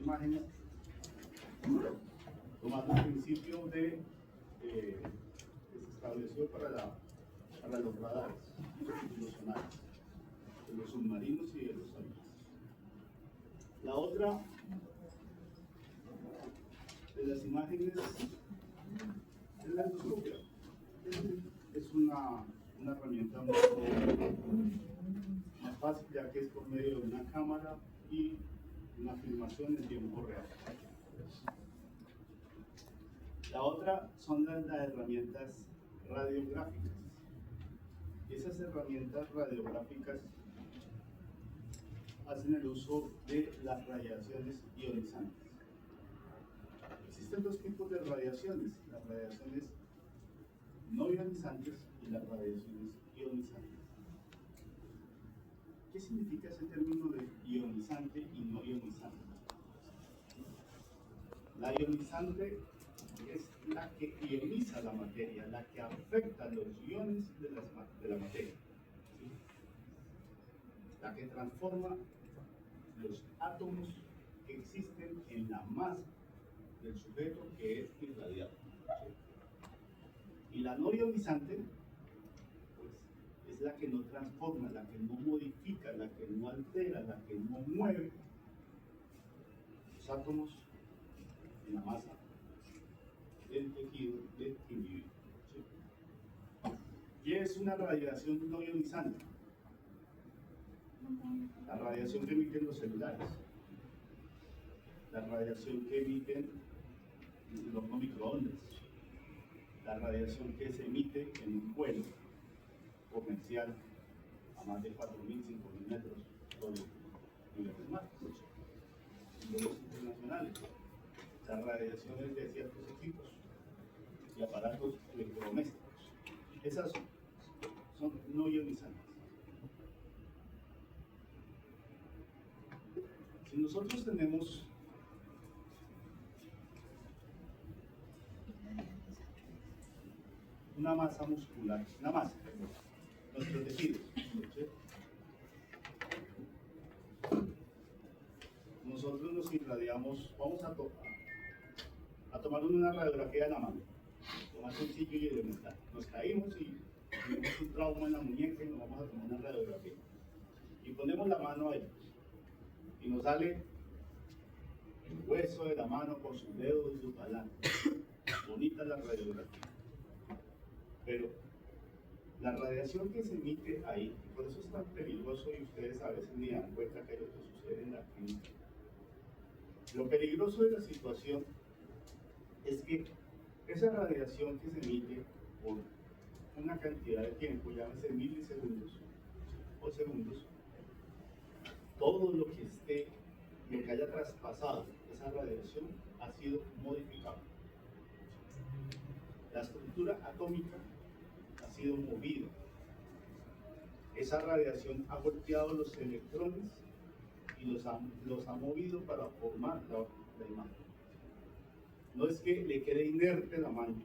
imágenes tomando el principio que se estableció para los radares y los sonares, de los submarinos y de los aviones. La otra de las imágenes es la endoscopia. Es una herramienta más fácil, ya que es por medio de una cámara y una filmación en tiempo real. La otra son las herramientas radiográficas. Esas herramientas radiográficas hacen el uso de las radiaciones ionizantes. Existen dos tipos de radiaciones: las radiaciones no ionizantes y las radiaciones ionizantes. ¿Qué significa ese término de ionizante y no ionizante? La ionizante es la que ioniza la materia, la que afecta los iones de la materia, ¿sí? La que transforma los átomos que existen en la masa del sujeto que es irradiado, ¿sí? Y la no ionizante, pues, es la que no transforma, la que no modifica, la que no altera, la que no mueve los átomos en la masa del tejido del individuo, ¿sí? ¿Qué es una radiación no ionizante? La radiación que emiten los celulares, la radiación que emiten los no microondas, la radiación que se emite en un vuelo comercial a más de 4.000, 5.000 metros sobre nivel del mar, vuelos internacionales, las radiaciones de ciertos equipos y aparatos electrodomésticos. Esas son no ionizantes. Si nosotros tenemos una masa muscular, nuestros tejidos, ¿sí? Nosotros nos irradiamos, vamos a tomar una radiografía de la mano, lo más sencillo y elemental. Nos caímos y tenemos un trauma en la muñeca y nos vamos a tomar una radiografía. Y ponemos la mano ahí y nos sale el hueso de la mano con sus dedos y su palanca. Bonita la radiografía. Pero la radiación que se emite ahí, y por eso es tan peligroso y ustedes a veces ni dan cuenta que es lo que sucede en la clínica. Lo peligroso de la situación es que esa radiación que se emite por una cantidad de tiempo, llámese milisegundos o segundos, todo lo que haya traspasado esa radiación ha sido modificado. La estructura atómica ha sido movida. Esa radiación ha golpeado los electrones y los ha movido para formar la imagen. No es que le quede inerte la mano,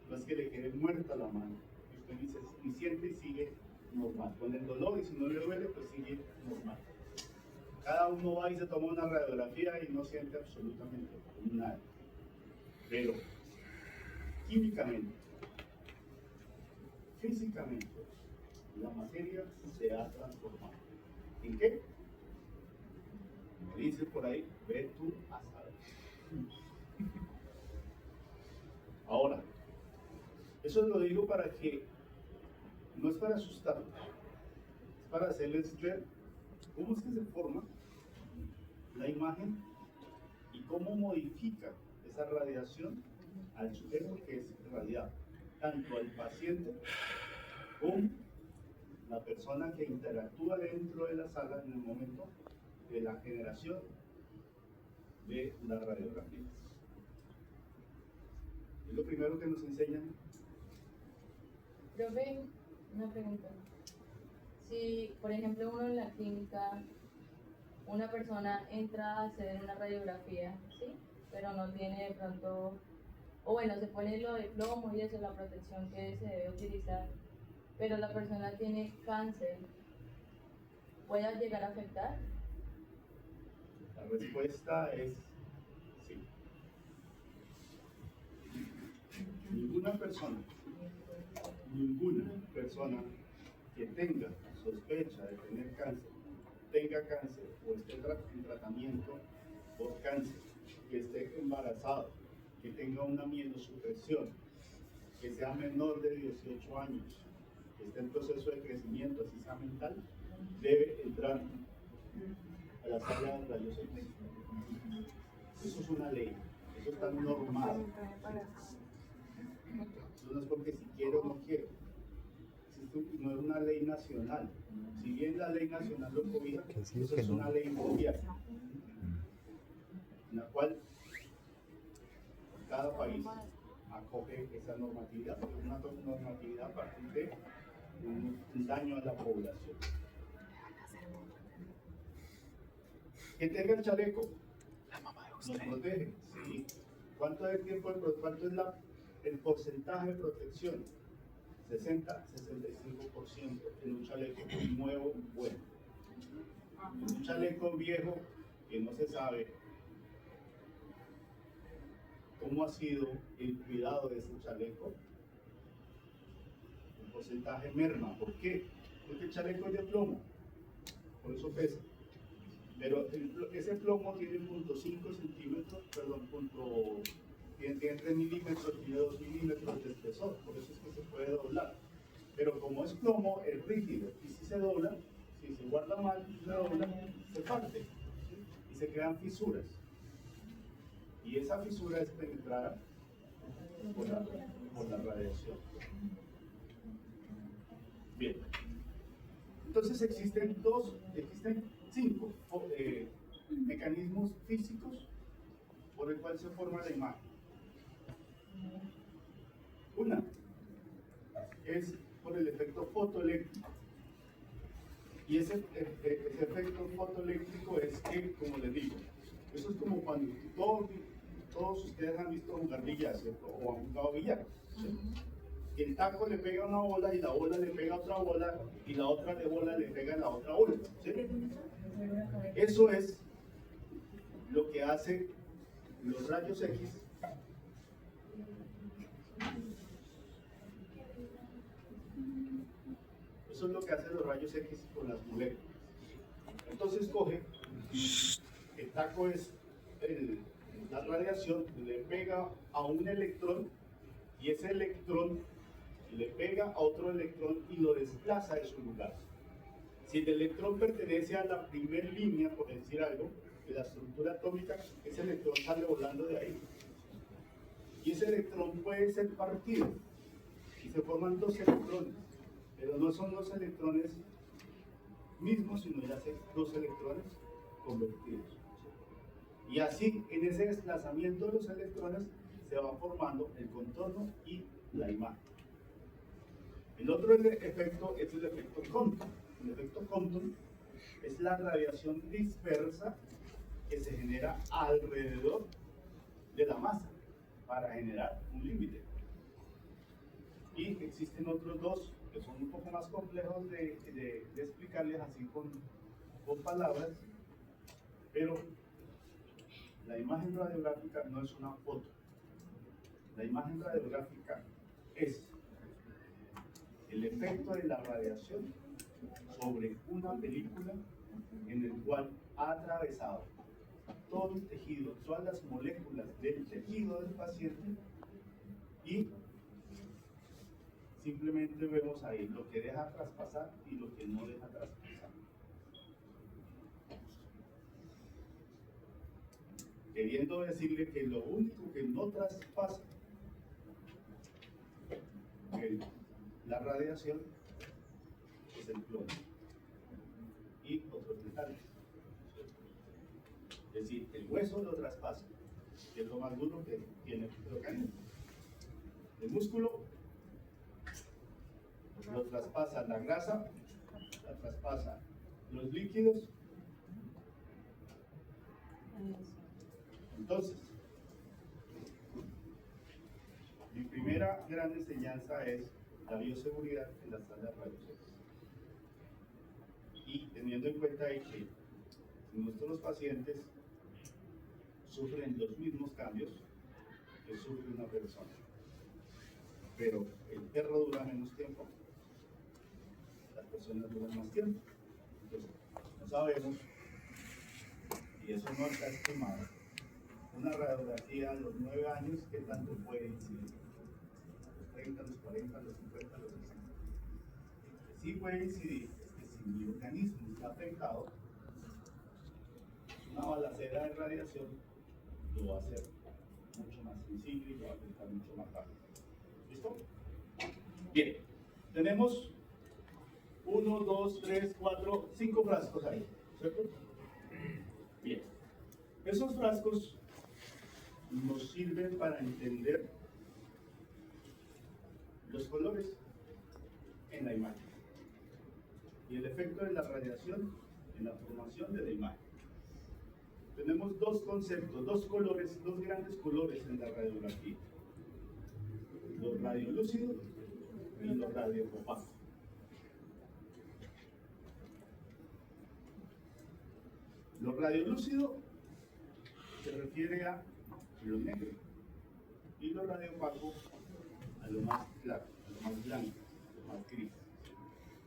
no es que le quede muerta la mano. Usted dice, y siente y sigue normal. Con el dolor, y si no le duele, pues sigue normal. Cada uno va y se toma una radiografía y no siente absolutamente nada. Pero químicamente, físicamente, la materia se ha transformado. ¿En qué? Me dice por ahí, ve tú a saber. Ahora, eso lo digo para que, no es para asustarlos, es para hacerles ver cómo es que se forma la imagen y cómo modifica esa radiación al sujeto que es irradiado, tanto al paciente como la persona que interactúa dentro de la sala en el momento de la generación de la radiografía. Es lo primero que nos enseñan. Profe, una pregunta. Si, por ejemplo, uno en la clínica, una persona entra a hacer una radiografía, ¿sí? Pero no tiene de pronto, o bueno, se pone lo de plomo y eso, la protección que se debe utilizar, pero la persona tiene cáncer, ¿puede llegar a afectar? La respuesta es sí. Ninguna persona que tenga sospecha de tener cáncer, tenga cáncer o esté en tratamiento por cáncer, que esté embarazado, que tenga una mielosupresión, que sea menor de 18 años, que esté en proceso de crecimiento, así sea mental, debe entrar a la sala de rayos X. Eso es una ley, eso está normado. Eso no es porque si quiero o no quiero. No es una ley nacional. Si bien la ley nacional lo cobija, eso es una ley mundial, en la cual cada país acoge esa normatividad, porque es una normatividad a partir de un daño a la población. Que tenga el chaleco nos protege, sí. ¿Cuánto es el porcentaje de protección? 60-65% en un chaleco nuevo, bueno. En un chaleco viejo que no se sabe cómo ha sido el cuidado de ese chaleco, el porcentaje merma. ¿Por qué? Porque el chaleco es de plomo, por eso pesa. Pero ese plomo tiene 0.5 centímetros, tiene 3 milímetros, tiene 2 milímetros de espesor, por eso es que se puede doblar. Pero como es plomo, es rígido, y si se dobla, si se guarda mal, se dobla, se parte, ¿sí? Y se crean fisuras. Y esa fisura es penetrada por la radiación. Bien. Entonces existen 5 mecanismos físicos por el cual se forma la imagen. Una es por el efecto fotoeléctrico. Y ese efecto fotoeléctrico es que, como les digo, eso es como cuando todos ustedes han visto jugar billar, ¿cierto? O han jugado billar, ¿sí? El taco le pega a una bola y la bola le pega a otra bola y la otra bola le pega a la otra bola, ¿sí? Eso es lo que hace los rayos X. Eso es lo que hacen los rayos X con las moléculas. Entonces coge, el taco es la radiación, le pega a un electrón y ese electrón le pega a otro electrón y lo desplaza de su lugar. Si el electrón pertenece a la primera línea, por decir algo, de la estructura atómica, ese electrón sale volando de ahí. Y ese electrón puede ser partido y se forman 2 electrones, pero no son 2 electrones mismos, sino ya son 2 electrones convertidos. Y así, en ese desplazamiento de los electrones, se va formando el contorno y la imagen. El otro efecto es el efecto Compton. El efecto Compton es la radiación dispersa que se genera alrededor de la masa para generar un límite. Y existen otros 2 que son un poco más complejos de explicarles así con palabras, pero la imagen radiográfica no es una foto. La imagen radiográfica es el efecto de la radiación sobre una película en el cual ha atravesado todo el tejido, todas las moléculas del tejido del paciente y simplemente vemos ahí lo que deja traspasar y lo que no deja traspasar. Queriendo decirle que lo único que no traspasa la radiación es el plomo y otros metales. Es decir, el hueso lo traspasa, que es lo más duro que tiene el organismo. El músculo lo traspasa la grasa, la traspasa los líquidos. Entonces, mi primera gran enseñanza es la bioseguridad en la sala de rayos X. Y teniendo en cuenta que nuestros pacientes sufren los mismos cambios que sufre una persona. Pero el perro dura menos tiempo, las personas duran más tiempo. Entonces, no sabemos, y eso no está estimado, una radiografía a los 9 años, ¿qué tanto puede incidir? A los 30, a los 40, a los 50, a los 60. Sí puede incidir, es que si mi organismo está afectado, una balacera de radiación lo va a hacer mucho más sensible y lo va a afectar mucho más rápido. ¿Listo? Bien, tenemos 1, 2, 3, 4, 5 frascos ahí, ¿cierto? Bien, esos frascos nos sirven para entender los colores en la imagen y el efecto de la radiación en la formación de la imagen. Tenemos dos conceptos, dos colores, dos grandes colores en la radiografía: los radiolúcidos y los radiopopacos. Lo radiolúcido se refiere a lo negro y lo radiopaco a lo más claro, a lo más blanco, a lo más gris.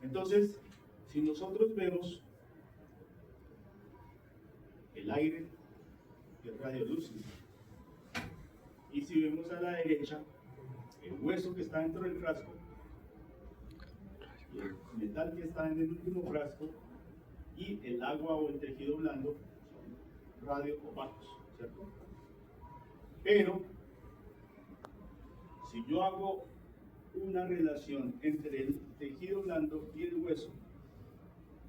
Entonces, si nosotros vemos el aire, que es radiolúcido, y si vemos a la derecha el hueso que está dentro del frasco y el metal que está en el último frasco y el agua o el tejido blando, son radiopopacos, ¿cierto? Pero si yo hago una relación entre el tejido blando y el hueso,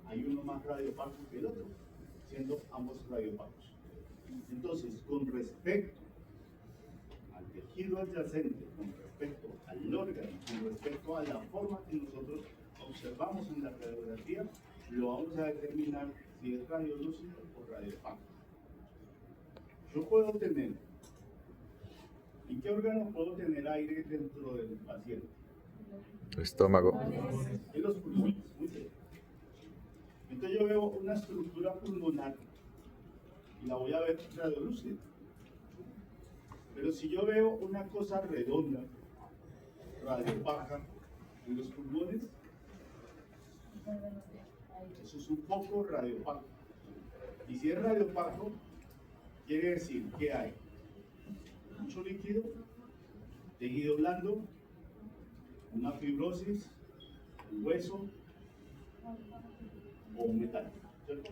hay uno más radiopaco que el otro, siendo ambos radiopacos. Entonces, con respecto al tejido adyacente, con respecto al órgano, con respecto a la forma que nosotros observamos en la radiografía, lo vamos a determinar si es radiolúcido o radiopaco. Yo puedo tener, ¿en qué órgano puedo tener aire dentro del paciente? Tu estómago. En los pulmones, muy bien. Entonces yo veo una estructura pulmonar y la voy a ver radiolúcida. Pero si yo veo una cosa redonda, radiopaca, en los pulmones, eso es un poco radiopaco. Y si es radiopaco, quiere decir que hay mucho líquido, tejido blando, una fibrosis, un hueso o un metal, ¿cierto?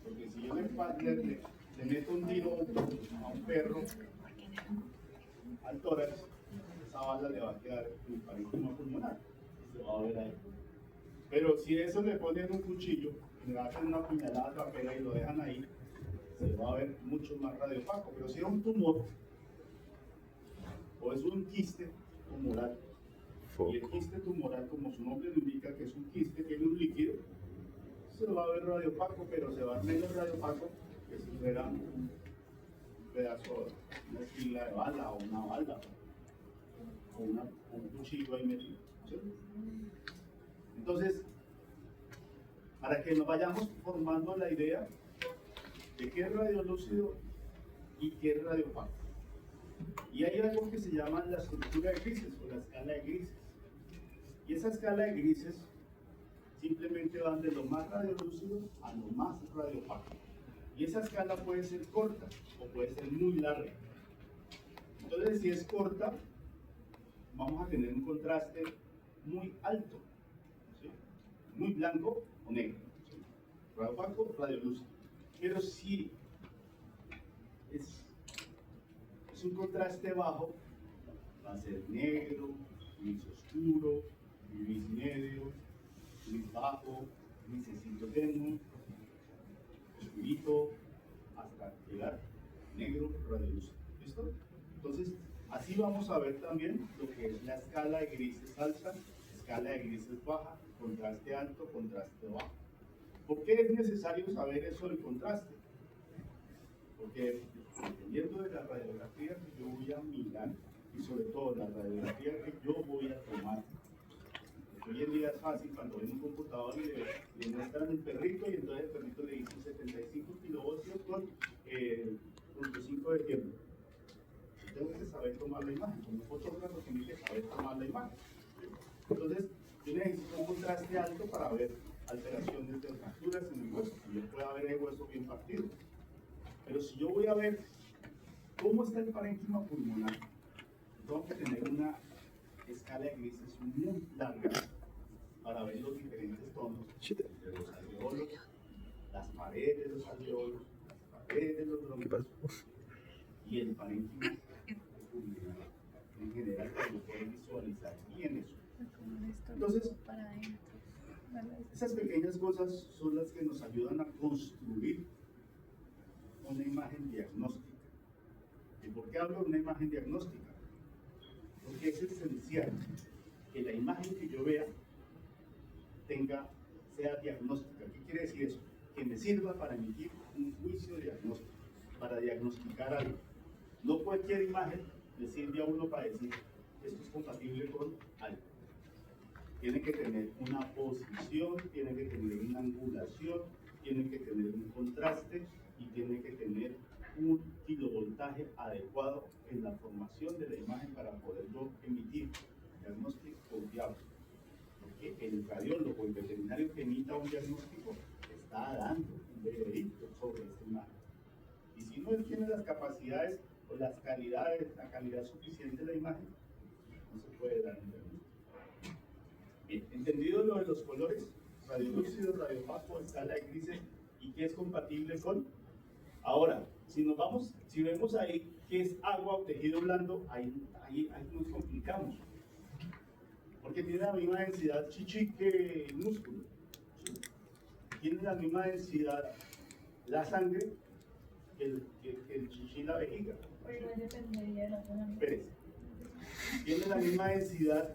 Porque si yo le meto un tiro a un perro al tórax, esa bala le va a quedar en el parénquima pulmonar, se va a ver ahí. Pero si eso le ponen un cuchillo, le hacen una puñalada trapera y lo dejan ahí, se va a ver mucho más radiopaco. Pero si es un tumor o es un quiste tumoral, y el quiste tumoral, como su nombre lo indica, que es un quiste, tiene un líquido, se va a ver radiopaco, pero se va a ver menos radiopaco que si fuera un pedazo, una estila de bala o una bala o un cuchillo ahí metido, ¿sí? Entonces, para que nos vayamos formando la idea de qué es radiolúcido y qué es radiopaco. Y hay algo que se llama la estructura de grises o la escala de grises. Y esa escala de grises simplemente van de lo más radiolúcido a lo más radiopaco. Y esa escala puede ser corta o puede ser muy larga. Entonces, si es corta, vamos a tener un contraste muy alto, ¿sí? Muy blanco o negro, ¿sí? Radiopaco, radiolúcido. Pero si es un contraste bajo, va a ser negro, gris oscuro, gris medio, gris bajo, grisecito tenue, oscurito, hasta llegar negro, radiolúcido. ¿Listo? Entonces, así vamos a ver también lo que es la escala de grises alta, escala de grises baja, contraste alto, contraste bajo. ¿Por qué es necesario saber eso del contraste? Porque dependiendo de la radiografía que yo voy a mirar, y sobre todo la radiografía que yo voy a tomar, hoy en día es fácil cuando ven un computador y le muestran el perrito y entonces el perrito le dice 75 kilovatios con Entonces, yo necesito un contraste alto para ver alteraciones de fracturas en el hueso. También puede haber el hueso bien partido. Pero si yo voy a ver cómo está el parénquima pulmonar, tengo que tener una escala de grises muy larga para ver los diferentes tonos de los alveolos, las paredes de los alveolos, las paredes de los bronquios y el parénquima pulmonar en general, para poder visualizar bien eso. Entonces, esas pequeñas cosas son las que nos ayudan a construir una imagen diagnóstica. ¿Y por qué hablo de una imagen diagnóstica? Porque es esencial que la imagen que yo vea sea diagnóstica. ¿Qué quiere decir eso? Que me sirva para emitir un juicio diagnóstico, para diagnosticar algo. No cualquier imagen le sirve a uno para decir esto es compatible con algo. Tiene que tener una posición, tiene que tener una angulación, tiene que tener un contraste y tiene que tener un kilovoltaje adecuado en la formación de la imagen para poder yo emitir diagnóstico confiable. Porque el radiólogo, el veterinario que emita un diagnóstico, está dando un veredicto sobre esa imagen. Y si no él tiene las capacidades o las calidades, la calidad suficiente de la imagen, no se puede dar un diagnóstico. Bien, entendido lo de los colores, radiolúcido, radiopaco, escala de grises y qué es compatible con. Ahora, si vemos ahí que es agua o tejido blando, ahí nos complicamos. Porque tiene la misma densidad chichi que el músculo. Tiene la misma densidad la sangre que el chichi y la vejiga. Espérese. Tiene la misma densidad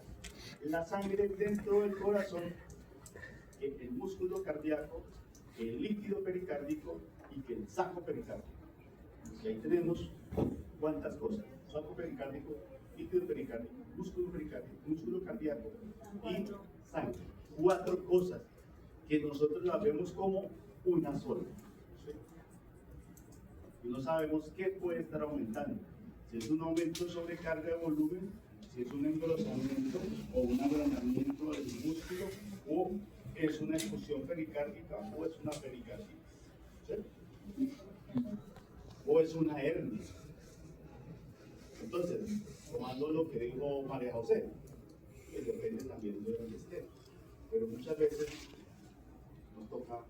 la sangre dentro del corazón que el músculo cardíaco, que el líquido pericárdico y que el saco pericárdico. Y ahí tenemos cuántas cosas: saco pericárdico, líquido pericárdico, músculo cardíaco y sangre. 4 cosas que nosotros las vemos como una sola. ¿Sí? Y no sabemos qué puede estar aumentando. Si es un aumento sobre carga de volumen, si es un engrosamiento o un ablandamiento del músculo, o es una efusión pericárdica o es una pericarditis. ¿Sí? O es una hernia. Entonces, tomando lo que dijo María José, que depende también de donde esté, pero muchas veces nos toca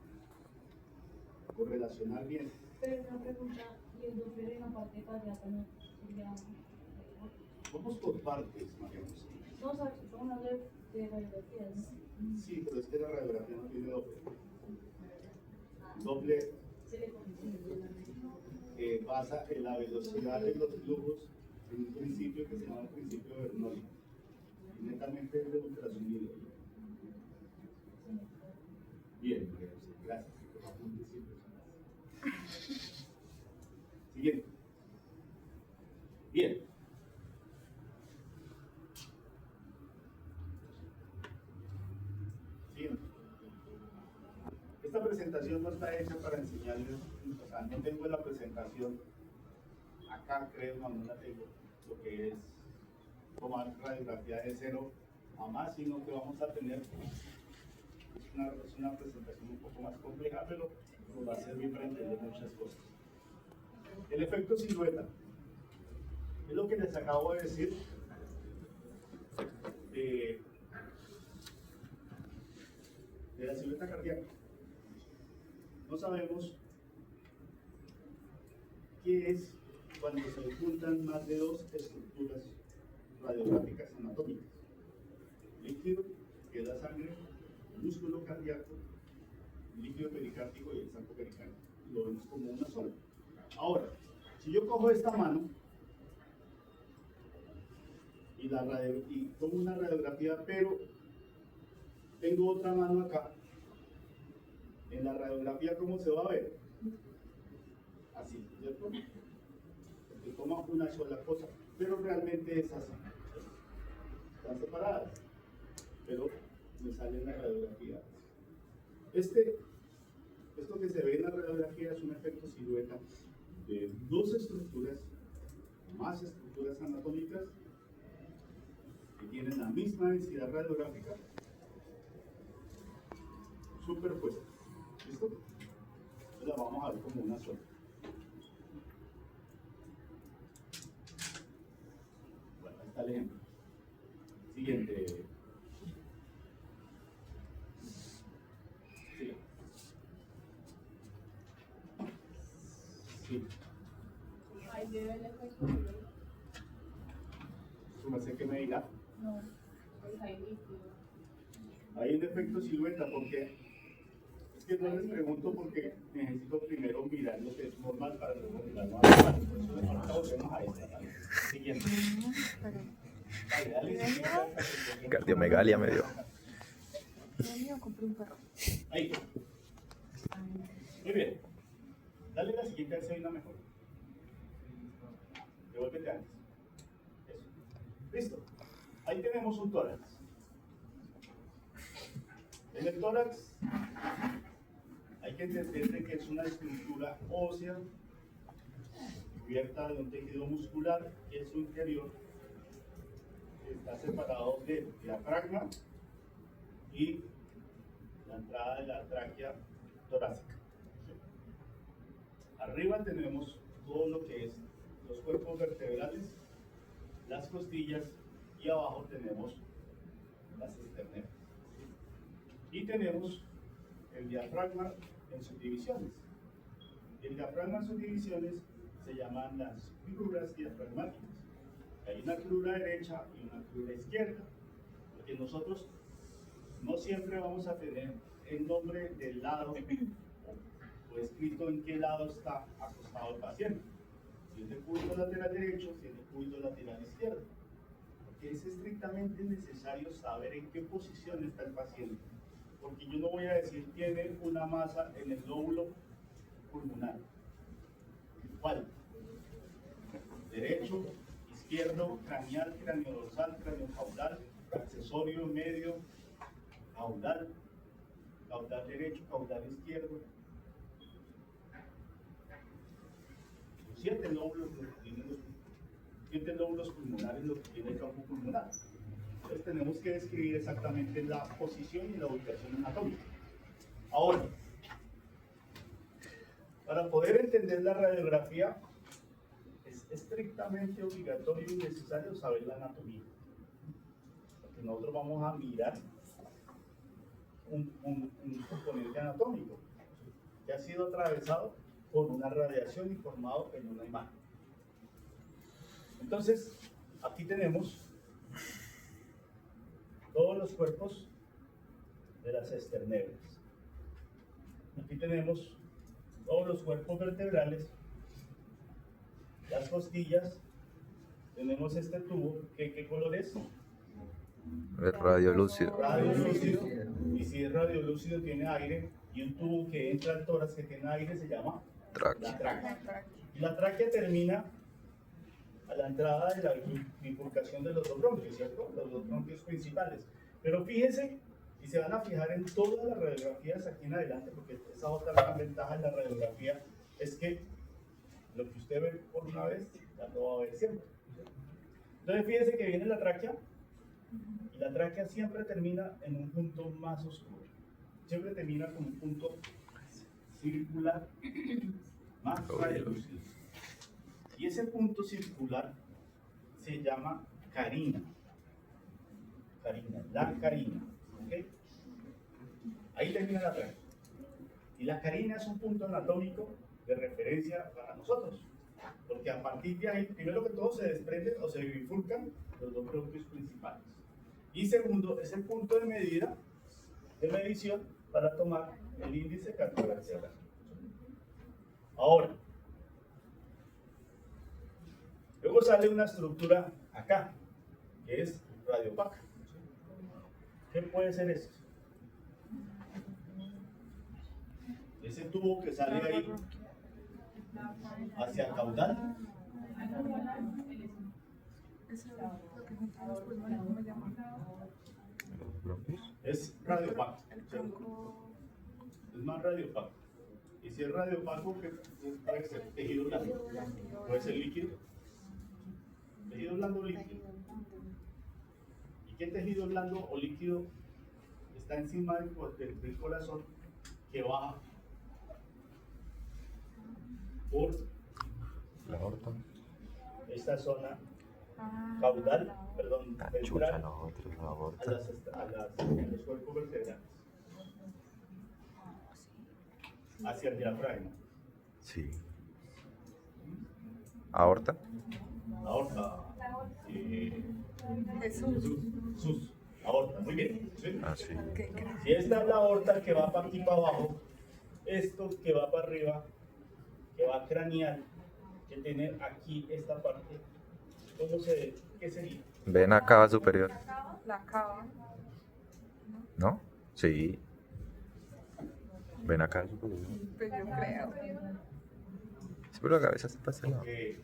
correlacionar bien. Pero una pregunta, ¿y el Doppler en la parte cardíaca no sería? Vamos por partes, María José. No, o sea, estamos hablando de radiografías, ¿no? Sí, pero es que la radiografía no tiene Doppler. Doppler basa en la velocidad de los flujos en un principio que se llama el principio de Bernoulli, netamente es de ultrasonido. Bien, gracias. Siguiente. Bien. Siguiente. Esta presentación no está hecha para enseñarles, o sea, no tengo la presentación acá, creo, no la tengo, lo que es tomar radiografía de 0 a más, sino que vamos a tener una presentación un poco más compleja, pero nos va a servir para entender muchas cosas. El efecto silueta es lo que les acabo de decir de la silueta cardíaca. No sabemos qué es cuando se juntan más de 2 estructuras radiográficas anatómicas: líquido, que es la sangre, músculo cardíaco, líquido pericárdico y el saco pericárdico. Lo vemos como una sola. Ahora, si yo cojo esta mano y tomo una radiografía, pero tengo otra mano acá, en la radiografía, ¿cómo se va a ver? Así, ¿cierto? Porque toma una sola cosa, pero realmente es así. Están separadas, pero me sale en la radiografía. Esto que se ve en la radiografía es un efecto silueta de 2 estructuras, más estructuras anatómicas, que tienen la misma densidad radiográfica superpuesta. ¿Listo? Entonces la vamos a ver como una sola. Bueno, ahí está el ejemplo. Siguiente. Sí. Sí. Ahí debe el efecto. Súmase que me diga. No, pues hay líquido. Hay un efecto silueta porque es que no les pregunto porque necesito primero mirar lo que es normal para luego mirar lo anormal. Por eso ahorita volvemos a esta. ¿Vale? Siguiente. Vale, dale siguiente. Cardiomegalia me dio. Ahí. Muy bien. Dale la siguiente a ver si hay una mejor. Devuélvete antes. Eso. Listo. Ahí tenemos un tórax. En el tórax hay que entender que es una estructura ósea cubierta de un tejido muscular que es su interior, está separado del diafragma y la entrada de la tráquea torácica. Arriba tenemos todo lo que es los cuerpos vertebrales, las costillas y abajo tenemos las esterneras. Y tenemos el diafragma en sus divisiones. El diafragma en sus divisiones se llaman las cruras diafragmáticas. Hay una crura derecha y una crura izquierda, porque nosotros no siempre vamos a tener el nombre del lado o escrito en qué lado está acostado el paciente. Si es el cúbito lateral derecho, si es el cúbito lateral izquierdo. Porque es estrictamente necesario saber en qué posición está el paciente. Porque yo no voy a decir tiene una masa en el lóbulo pulmonar. ¿Cuál? Derecho, izquierdo, craneal, craneodorsal, craneocaudal, accesorio, medio, caudal, caudal derecho, caudal izquierdo. 7 lóbulos, siete lóbulos pulmonares lo que tiene el campo pulmonar. Entonces tenemos que describir exactamente la posición y la ubicación anatómica. Ahora, para poder entender la radiografía, es estrictamente obligatorio y necesario saber la anatomía. Porque nosotros vamos a mirar un componente anatómico que ha sido atravesado por una radiación y formado en una imagen. Entonces, aquí tenemos todos los cuerpos de las esterneras. Aquí tenemos todos los cuerpos vertebrales, las costillas, tenemos este tubo, ¿qué color es? Es radiolúcido. Radiolúcido, y si es radiolúcido tiene aire, y un tubo que entra al tórax que tiene aire se llama Tráquea. la tráquea. Y la tráquea termina a la entrada de la bifurcación de los dos bronquios, ¿cierto? Los dos bronquios principales. Pero fíjense, y se van a fijar en todas las radiografías aquí en adelante, porque esa otra gran ventaja en la radiografía es que lo que usted ve por una vez, ya lo va a ver siempre. Entonces fíjense que viene la tráquea, y la tráquea siempre termina en un punto más oscuro. Siempre termina con un punto circular más radiolúcido. Y ese punto circular se llama carina. La carina. ¿Okay? Ahí termina la tráquea. Y la carina es un punto anatómico de referencia para nosotros. Porque a partir de ahí, primero que todo, se desprenden o se bifurcan los dos bronquios principales. Y segundo, es el punto de medida, de medición, para tomar el índice cardiovascular. Ahora, luego sale una estructura acá, que es radiopaca. ¿Qué puede ser eso? Ese tubo que sale ahí hacia el caudal. Es radiopaco. Es más radiopaco. Y si es radiopaco, ¿qué puede ser? Tejido blando. Puede ser líquido. Tejido blando líquido. ¿Qué tejido blando o líquido está encima del corazón que baja por La aorta. esta zona caudal, perdón, La chucha, ventral, la otra, la a aorta. los cuerpos vertebrales, hacia el diafragma? Sí. ¿Aorta? Aorta. Jesús. Aorta, muy bien. ¿Sí? Ah, sí. Si esta es la aorta que va para aquí para abajo, esto que va para arriba, que va craneal, que tiene aquí esta parte, ¿qué sería? Vena cava superior. La cava. ¿No? Sí. Vena cava superior. Pues yo creo. Sí, pero la cabeza está para ese lado. Porque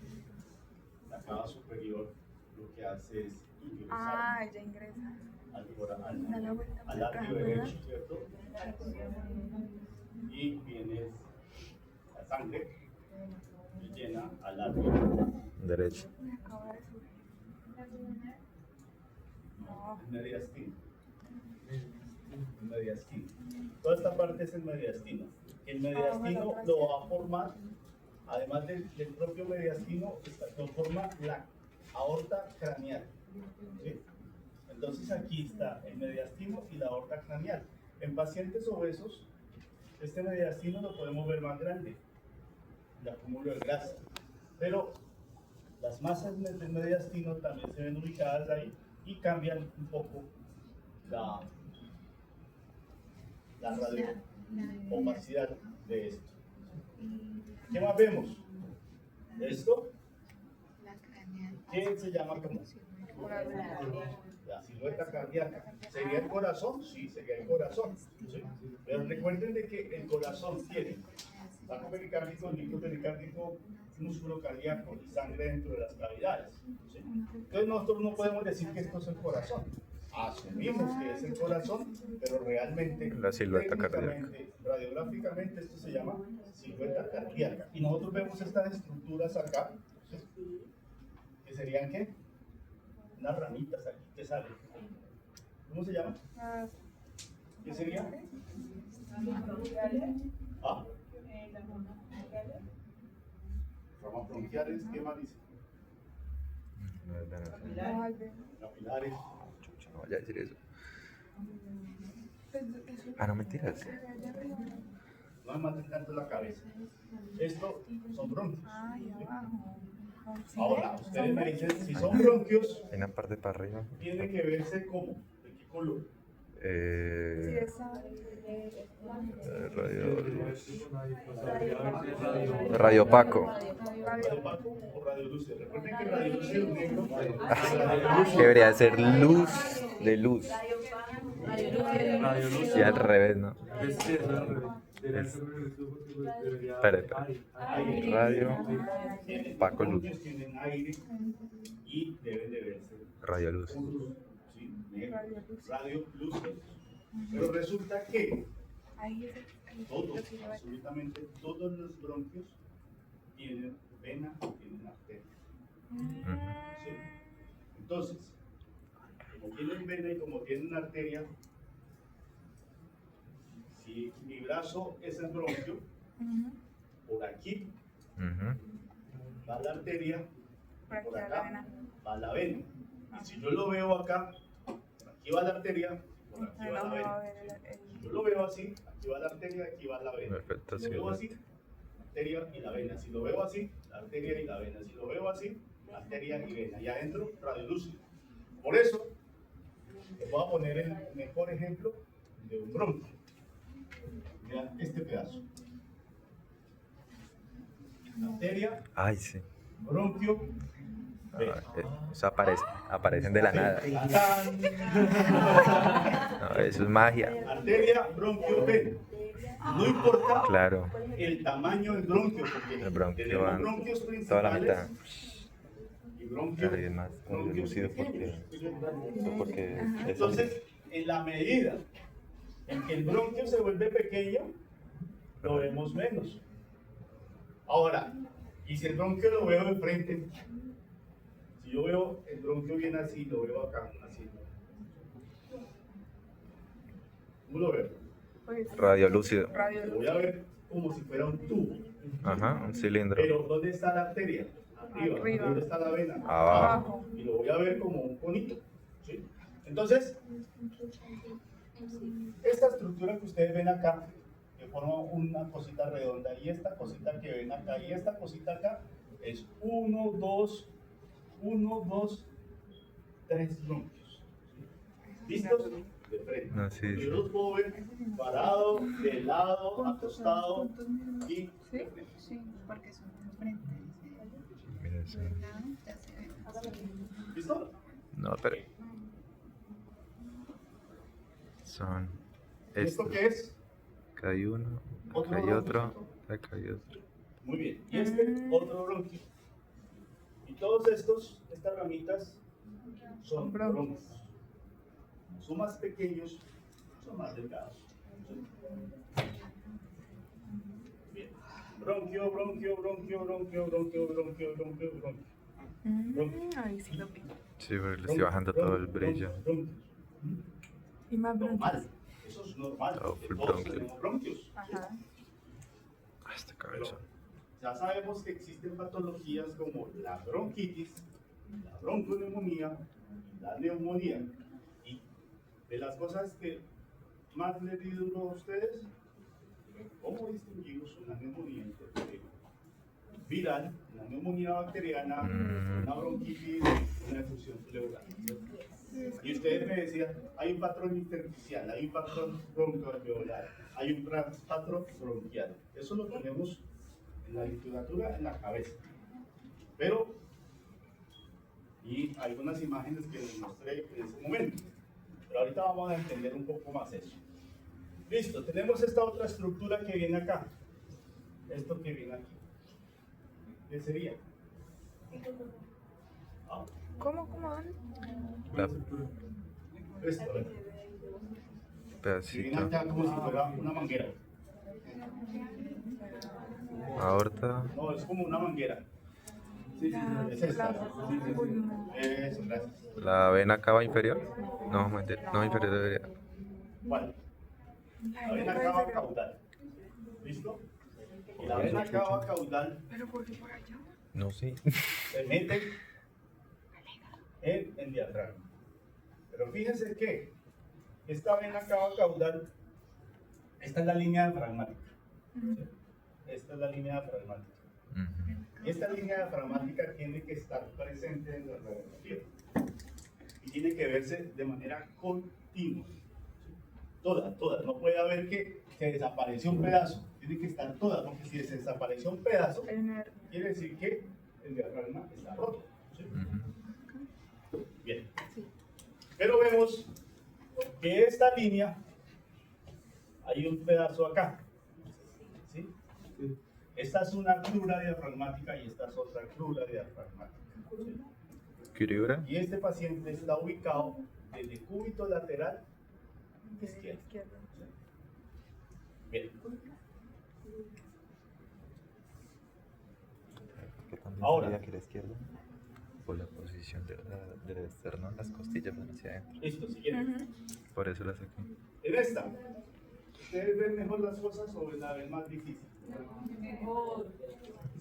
la cava superior lo que hace es ingresar Ah, ella ingresa. al atrio derecho, ¿cierto? Y viene la sangre y llena al atrio Derecho. Acaba de subir. el mediastino. El mediastino. Toda esta parte es el mediastino. El mediastino lo va a formar, además del propio mediastino, lo forma la aorta craneal. ¿Sí? Entonces aquí está el mediastino y la aorta craneal. En pacientes obesos, este mediastino lo podemos ver más grande, el acúmulo de grasa. Pero las masas del mediastino también se ven ubicadas ahí y cambian un poco la opacidad de esto. ¿Qué más vemos? Esto, ¿qué se llama como? La silueta cardíaca. ¿Sería el corazón? Sí, sería el corazón. ¿Sí? Pero recuerden de que el corazón tiene saco pericárdico, líquido pericárdico, músculo cardíaco y sangre dentro de las cavidades. ¿Sí? Entonces nosotros no podemos decir que esto es el corazón. Asumimos que es el corazón, pero realmente, La silueta técnicamente, radiográficamente, esto se llama silueta cardíaca. Y nosotros vemos estas estructuras acá, ¿sí? ¿Que serían qué? Unas ramitas aquí que salen. ¿Cómo se llama? ¿Qué sería? ¿Ah? Ramas bronquiales, ¿qué más dice? Capilares. Chucha, no vaya a decir eso. Ah, no mentiras. No me maten tanto la cabeza. Esto son bronquios. Ay, abajo. Ahora, ustedes me dicen, si son bronquios, Hay una parte para arriba. tiene que verse como, ¿de qué color? Sí, esa. Radio Paco. ¿Radio opaco o radiolúcido? Recuerden que radiolúcido es negro. Debería ser luz de luz. Y al revés, ¿no? Espera. Radio Paco Luz. Bronquios tienen aire y deben de verse Radio Luz. puros, ¿sí? Negros, radiolúcidos. Pero resulta que todos, absolutamente todos los bronquios tienen vena, tienen arteria. ¿Sí? Entonces, como tienen vena y como tienen arteria, si mi brazo es el bronquio, por aquí va la arteria, por acá va la vena. Y si yo lo veo acá, aquí va la arteria, por aquí va la vena. Si yo lo veo así, aquí va la arteria, aquí va la vena. Perfecto, Si sí. lo veo así, arteria y la vena. Si lo veo así, la arteria y la vena. Si lo veo así, arteria y vena. Y adentro, radiolúcido. Por eso, les voy a poner el mejor ejemplo de un bronquio. Vean este pedazo. Arteria, Ay, sí. bronquio, vena. Eso aparecen de la nada. ¡Tatán! No, eso es magia. Arteria, bronquio, vena. No importa Claro. el tamaño del bronquio, porque El bronquio tenemos va bronquios toda la principales mitad. y bronquios Claro, y es más bronquios lúcido pequeños. porque Entonces, en la medida en que el bronquio se vuelve pequeño, lo vemos menos. Ahora, y si el bronquio lo veo de frente, si yo veo el bronquio bien así, lo veo acá, así, ¿Cómo lo veo? Pues, Radiolúcido. radio Lo voy a ver como si fuera un tubo. Ajá, un cilindro. Pero ¿dónde está la arteria? Arriba. Arriba. ¿Dónde está la vena? Abajo. Y lo voy a ver como un conito. ¿Sí? Entonces, esta estructura que ustedes ven acá, que forma una cosita redonda, y esta cosita que ven acá, y esta cosita acá, es 1, 2, 3 bronquios. ¿Listos? De frente. No, sí, sí. Yo los puedo ver parado, de lado, acostado y ¿Sí? de frente. Sí, porque son enfrente. Mira, sí. Ya se ve. ¿Listo? No, pero son ¿Esto estos. qué es? Acá hay uno, acá hay otro, acá hay otro. Muy bien. Y este otro bronquio. Y todos estas ramitas son bronquios. Son más pequeños, son más delgados. Bien. Bronquio, bronquio, bronquio, bronquio, bronquio, bronquio, bronquio, bronquio. Ahí sí lo vi. Sí, pero le estoy bajando todo el brillo. Bronquios. Y más Normal. bronquios. Eso es normal. Todo porque full todos bronquio. tenemos bronquios. Ajá. Ah, este Pero cabezón. ya sabemos que existen patologías como la bronquitis, la bronconeumonía, la neumonía. Y de las cosas que más les digo a ustedes, ¿cómo distinguimos una neumonía viral, una neumonía bacteriana, una bronquitis, una effusión pleural? Y ustedes me decían, hay un patrón intersticial, hay un patrón broncoalveolar, hay un patrón bronquial. Eso lo tenemos en la literatura, en la cabeza. Pero, y hay unas imágenes que les mostré en ese momento. Pero ahorita vamos a entender un poco más eso. Listo, tenemos esta otra estructura que viene acá. Esto que viene aquí. ¿Qué sería? Ah, ¿Cómo, dónde? La esto, ¿eh? Que viene pedacito. acá como si fuera una manguera. Aorta. No, es como una manguera. Es esta. Eso, gracias. La vena cava inferior. No, mentira. No, inferior debería. ¿Cuál? La vena cava caudal. ¿Listo? Y la vena cava caudal Pero ¿por qué por allá? No, sí. se mete en el diafragma. Pero fíjense que esta vena cava caudal, esta es la línea diafragmática. ¿Sí? Esta es la línea diafragmática. Esta línea diafragmática tiene que estar presente en la radiografía y tiene que verse de manera continua. Toda. No puede haber que se desapareció un pedazo. Tiene que estar toda, porque si se desapareció un pedazo, quiere decir que el diafragma está roto. ¿Sí? Bien. Pero vemos que esta línea, hay un pedazo acá. ¿Sí? Esta es una crura diafragmática y esta es otra crura diafragmática. ¿Sí? Criura. Y este paciente está ubicado en el cúbito lateral izquierdo. Bien. Que también Ahora. sería aquí a la izquierda. Por la posición del esternón, las costillas van hacia adentro. Listo, siguiente. Por eso las saqué. En esta, ¿ustedes ven mejor las cosas o la ven más difícil?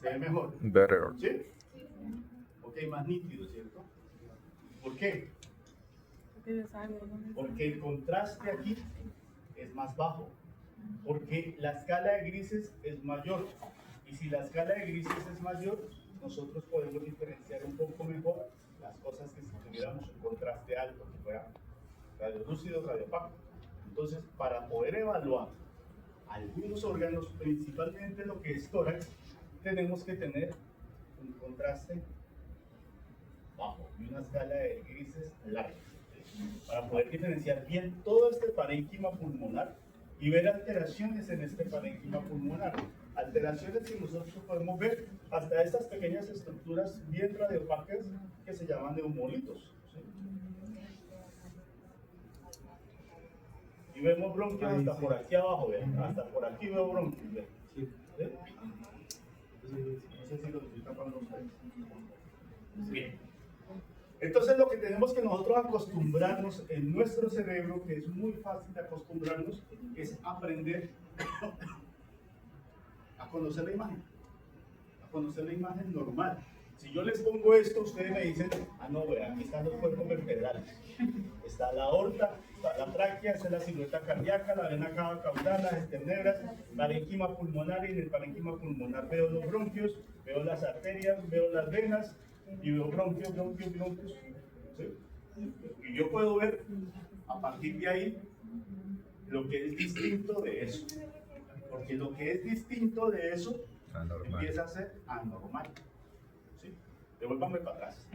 Se ve mejor. Better. ¿Sí? Ok, más nítido, ¿cierto? ¿Por qué? Porque el contraste aquí es más bajo. Porque la escala de grises es mayor. Y si la escala de grises es mayor, nosotros podemos diferenciar un poco mejor las cosas que si tuviéramos un contraste alto, que fuera radiolúcido, radiopaco. Entonces, para poder evaluar algunos órganos, principalmente lo que es tórax, tenemos que tener un contraste bajo y una escala de grises larga, para poder diferenciar bien todo este parénquima pulmonar y ver alteraciones en este parénquima pulmonar. Alteraciones que nosotros podemos ver hasta estas pequeñas estructuras bien radiopacas que se llaman neumolitos. ¿Sí? Y vemos bronquios hasta por aquí abajo, ¿ven? Hasta por aquí veo bronquios, ¿ven? ¿Sí? No sé si lo estoy tapando ustedes. Bien. Entonces lo que tenemos que nosotros acostumbrarnos en nuestro cerebro, que es muy fácil de acostumbrarnos, es aprender a conocer la imagen. A conocer la imagen normal. Si yo les pongo esto, ustedes me dicen, no, vea, aquí están los cuerpos vertebrales. Está la aorta, está la tráquea, esa es la silueta cardíaca, la vena cava caudal, las esternebras, parénquima pulmonar, y en el parénquima pulmonar veo los bronquios, veo las arterias, veo las venas, y veo bronquios. ¿Sí? Y yo puedo ver a partir de ahí lo que es distinto de eso. Porque lo que es distinto de eso Anormal. empieza a ser anormal. ¿Sí? Devuélvame para atrás.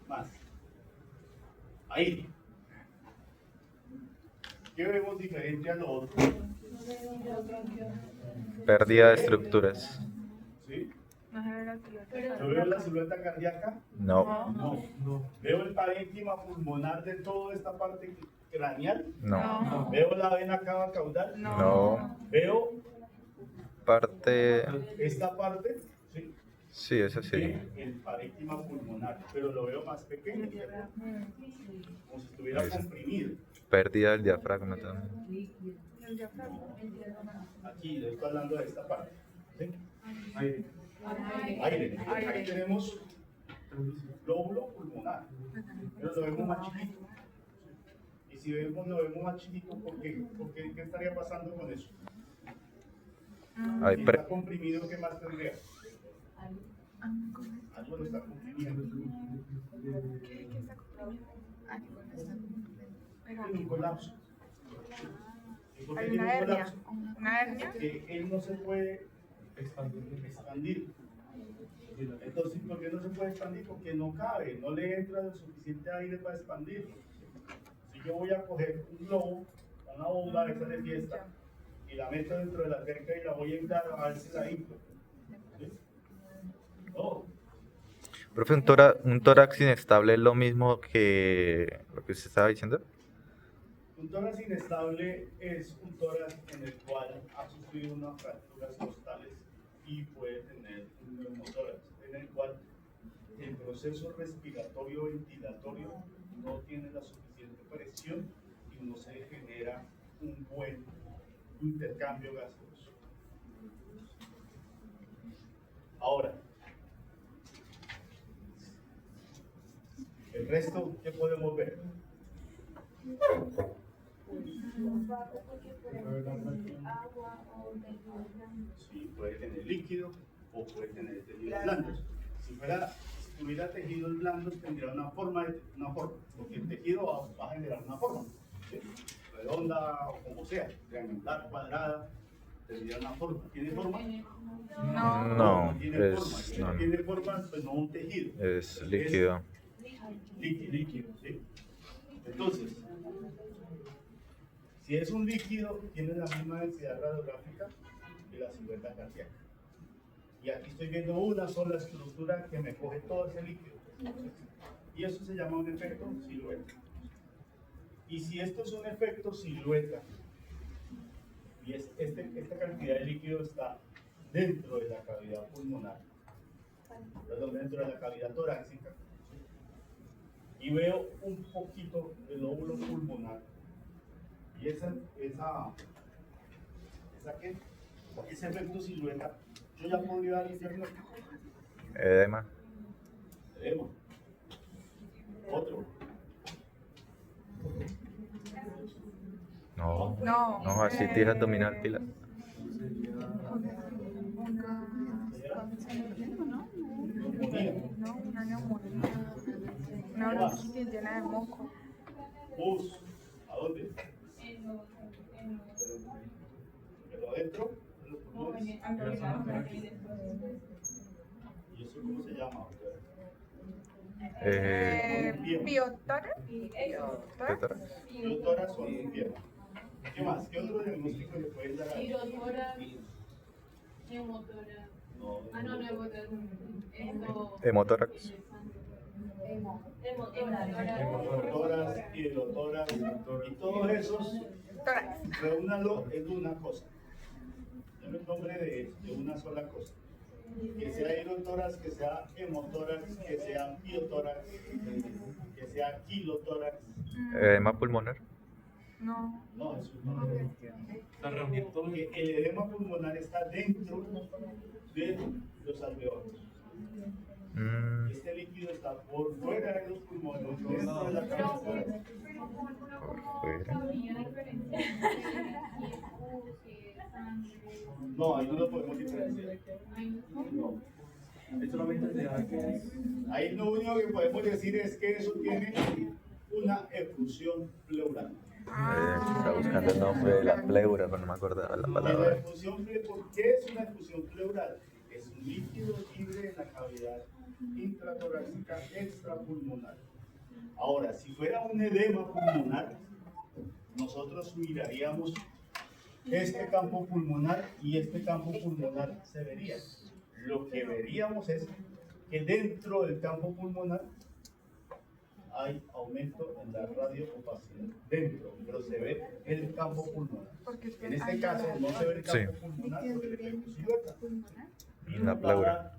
Más. Ahí. ¿Qué vemos diferente a lo otro? Pérdida de estructuras. ¿Sí? No se ve la silueta. ¿Yo veo la silueta cardíaca? No. No. ¿Veo el parénquima pulmonar de toda esta parte craneal? No. ¿Veo la vena cava caudal? No. ¿Veo Parte. esta parte? Sí. Sí, eso sí. El parénquima pulmonar, pero lo veo más pequeño, ¿cierto? Como si estuviera Eso. comprimido. Pérdida del diafragma también. El diafragma. Aquí, le estoy hablando de esta parte. ¿Sí? Aire. Aire. Ahí tenemos lóbulo pulmonar, pero lo vemos más chiquito. Y si lo vemos más chiquito, ¿por qué? ¿Qué estaría pasando con eso? Hay Si pre- está comprimido, ¿qué más tendría? Algo lo está comprimiendo. ¿Qué está comprimido? Algo no está completo. Tiene un colapso. ¿Y por qué Hay tiene una un hernia. colapso? Una hernia. Que él no se puede expandir. Entonces, ¿por qué no se puede expandir? Porque no cabe, no le entra lo suficiente aire para expandirlo. Si yo voy a coger un globo, una bomba de esa de fiesta, y la meto dentro de la alberca y la voy a inflar, a ver si la inflo. ¿Sí? No. Profe, un tórax inestable es lo mismo que lo que usted estaba diciendo. Un tórax inestable es un tórax en el cual ha sufrido unas fracturas costales y puede tener un neumotórax, en el cual el proceso respiratorio ventilatorio no tiene la suficiente presión y no se genera un buen intercambio gaseoso. Ahora, el resto, ¿qué podemos ver? Sí, puede tener líquido o puede tener tejidos blandos. Si tuviera tejidos blandos tendría una forma, porque el tejido va a generar una forma, ¿sí? Redonda o como sea, triangular, cuadrada, tendría una forma. ¿Tiene forma? No, tiene forma. es, Si no, no tiene forma, pues no un tejido. es líquido. Líquido, ¿sí? Entonces, si es un líquido, tiene la misma densidad radiográfica que la silueta cardíaca. Y aquí estoy viendo una sola estructura que me coge todo ese líquido. Y eso se llama un efecto silueta. Y si esto es un efecto silueta, y esta cantidad de líquido está dentro de la cavidad pulmonar, perdón, dentro de la cavidad torácica, y veo un poquito del lóbulo pulmonar, y ese efecto silueta, yo ya podría dar el diagnóstico. Edema. Edema. Otro. No. No. No, ascitis abdominal, pila. Neumonía. No, una neumonía. Una bronquitis llena de moco. Pus. ¿A dónde? Pero adentro de los pulmones. ¿Y eso cómo se llama? Biotórax. Tórax. Tórax o infierno. ¿Qué más? ¿Qué otro diagnóstico le pueden dar? Girotórax, neumotórax. No, No, neumotórax. Esto. Hemotórax. Tórax, hidrotórax, y todos esos, Tórax. reúnalo en una cosa. Dame el nombre de una sola cosa. que sea aerotórax, que sea hemotórax, que sea biotórax, que sea kilotórax. Edema pulmonar. No. No, eso no es. Porque el edema pulmonar está dentro de los alveolos. Este líquido está por fuera de los pulmones, dentro de la cabeza. Por fuera. No, ahí no lo podemos diferenciar. No. Ahí lo único que podemos decir es que eso tiene una efusión pleural. Estaba buscando el nombre de la pleura, pero no me acordaba la La palabra. efusión, ¿por qué es una efusión pleural? Es un líquido libre en la cavidad intratorácica extrapulmonar. Ahora, si fuera un edema pulmonar, nosotros miraríamos este campo pulmonar y este campo pulmonar se vería. Lo que veríamos es que dentro del campo pulmonar hay aumento en la radioopacidad. Dentro, pero se ve el campo pulmonar. Porque es que En este hay caso no se ve el campo Sí. pulmonar porque le tengo silueta. Y la pleura.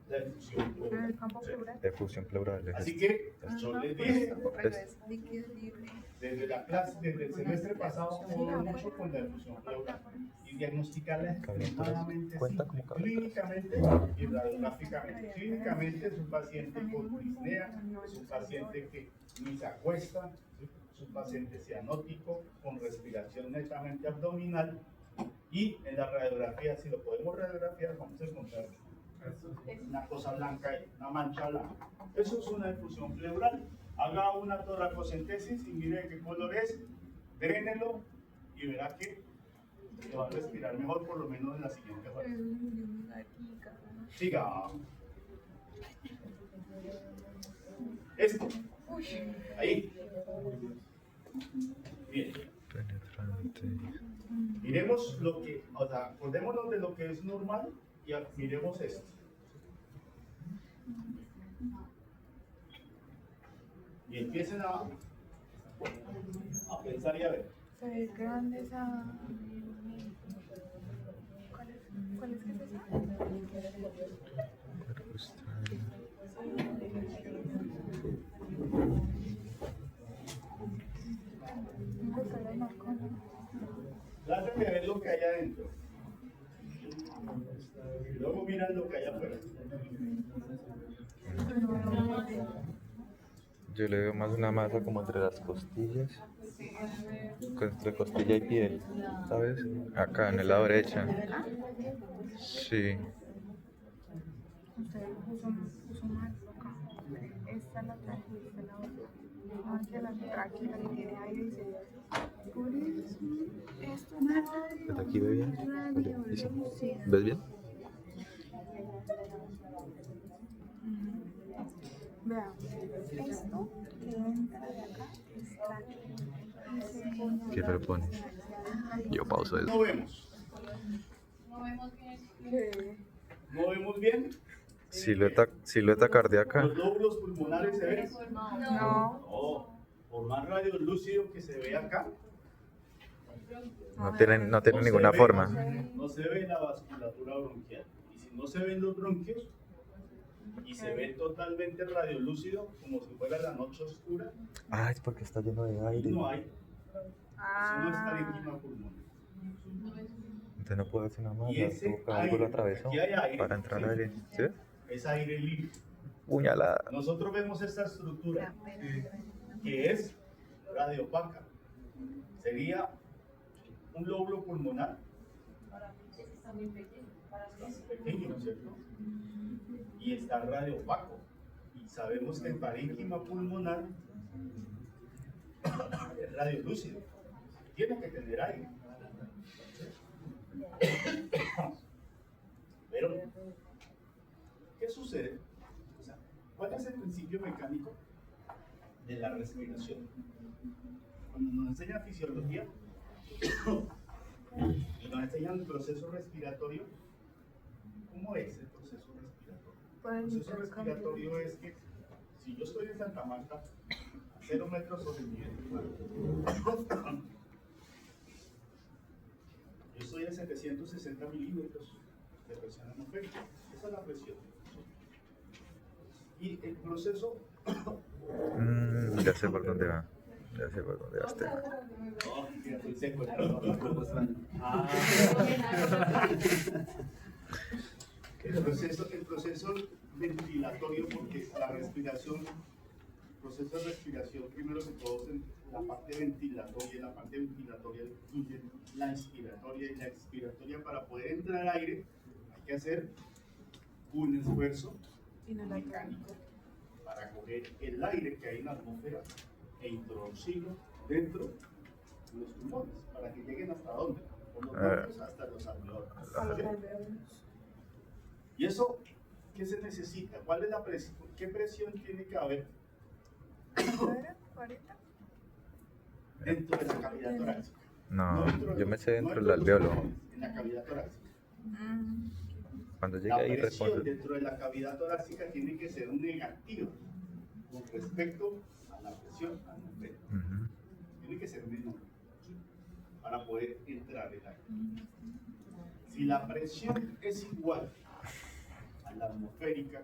La efusión pleural. el campo pleural. Efusión pleural. es Así esto. que yo les dije, Es- Líquido libre. desde la clase, desde el semestre pasado, jugamos mucho con la efusión pleural y diagnosticarla extremadamente Cuenta simple, como clínicamente y radiográficamente. Clínicamente es un paciente con disnea, es un paciente que ni se acuesta, es un paciente cianótico con respiración netamente abdominal y en la radiografía, si lo podemos radiografiar, vamos a encontrar una cosa blanca ahí, una mancha blanca. Eso es una efusión pleural. Haga una toracocentesis y mire qué color es, drénelo y verá que se va a respirar mejor, por lo menos en la siguiente fase. Siga. Esto. Ahí. Bien. Penetrante. Miremos lo que, o sea, acordémonos de lo que es normal y miremos esto. Y empiecen a pensar y a ver. Se ve grande esa. ¿Cuál es que es esa? Cuerpo extraño. Empezar a marcar. Traten de ver lo que hay adentro. Y luego miran lo que hay afuera. Yo le veo más una masa como entre las costillas. Entre costilla y piel, ¿sabes? Acá en el lado derecha. Sí. Usted puso mal acá. Esta la trajiste, la otra. No, que la tráquea que tiene aire y se. Por eso, esto es ¿Desde aquí ve bien? Vale, ¿y sí? ¿Ves bien? Vea, esto que entra de acá es tráquea. Y se pone ¿Qué propones? Yo pauso eso. No vemos. que No vemos bien. Silueta cardíaca. Los lóbulos pulmonares se ven. no. No. Por más radiolúcido que se ve acá, No tienen no ninguna se ve, forma. No se ve la vasculatura bronquial. Y si no se ven los bronquios y se ve totalmente radiolúcido, como si fuera la noche oscura, Ah, es porque está lleno de ahí aire. no hay. Eso no es parénquima pulmonar. Entonces no puedo hacer nada más. Y ese Tuvo que algo lo aire, atravesó aquí hay aire, para entrar ¿sí? aire. ¿Sí? Es aire libre. Puñalada. Nosotros vemos esta estructura que es radiopaca. Sería un lóbulo pulmonar. Está muy pequeño, ¿no es cierto? Y está radiopaco. Y sabemos que el parénquima pulmonar es radiolúcido. Tiene que tener aire. Pero, ¿qué sucede? O sea, ¿cuál es el principio mecánico de la respiración? Cuando nos enseñan fisiología y nos enseñan el proceso respiratorio, ¿cómo es el proceso respiratorio? El proceso respiratorio es que si yo estoy en Santa Marta, a 0 metros sobre el nivel del mar, yo estoy a 760 milímetros de presión atmosférica. Esa es la presión. Y el proceso... Ya sé por dónde va. Ya sé por dónde va este. Oh, mira, estoy seco, Ah. El proceso ventilatorio, porque la respiración, el proceso de respiración, primero que todo, en la parte ventilatoria, incluye la inspiratoria y la expiratoria. Para poder entrar aire, hay que hacer un esfuerzo mecánico para coger el aire que hay en la atmósfera e introducirlo dentro de los pulmones, para que lleguen hasta dónde, por los bronquios hasta los alveolos. ¿Y eso qué se necesita? ¿Cuál es la presión? ¿Qué presión tiene que haber ¿40? dentro de la cavidad torácica? No, yo me sé dentro del alveolo. En la cavidad torácica. Cuando llegue La ahí presión responde. dentro de la cavidad torácica tiene que ser negativa con respecto a la presión atmosférica. Tiene que ser menor para poder entrar el aire. Si la presión es igual a la atmosférica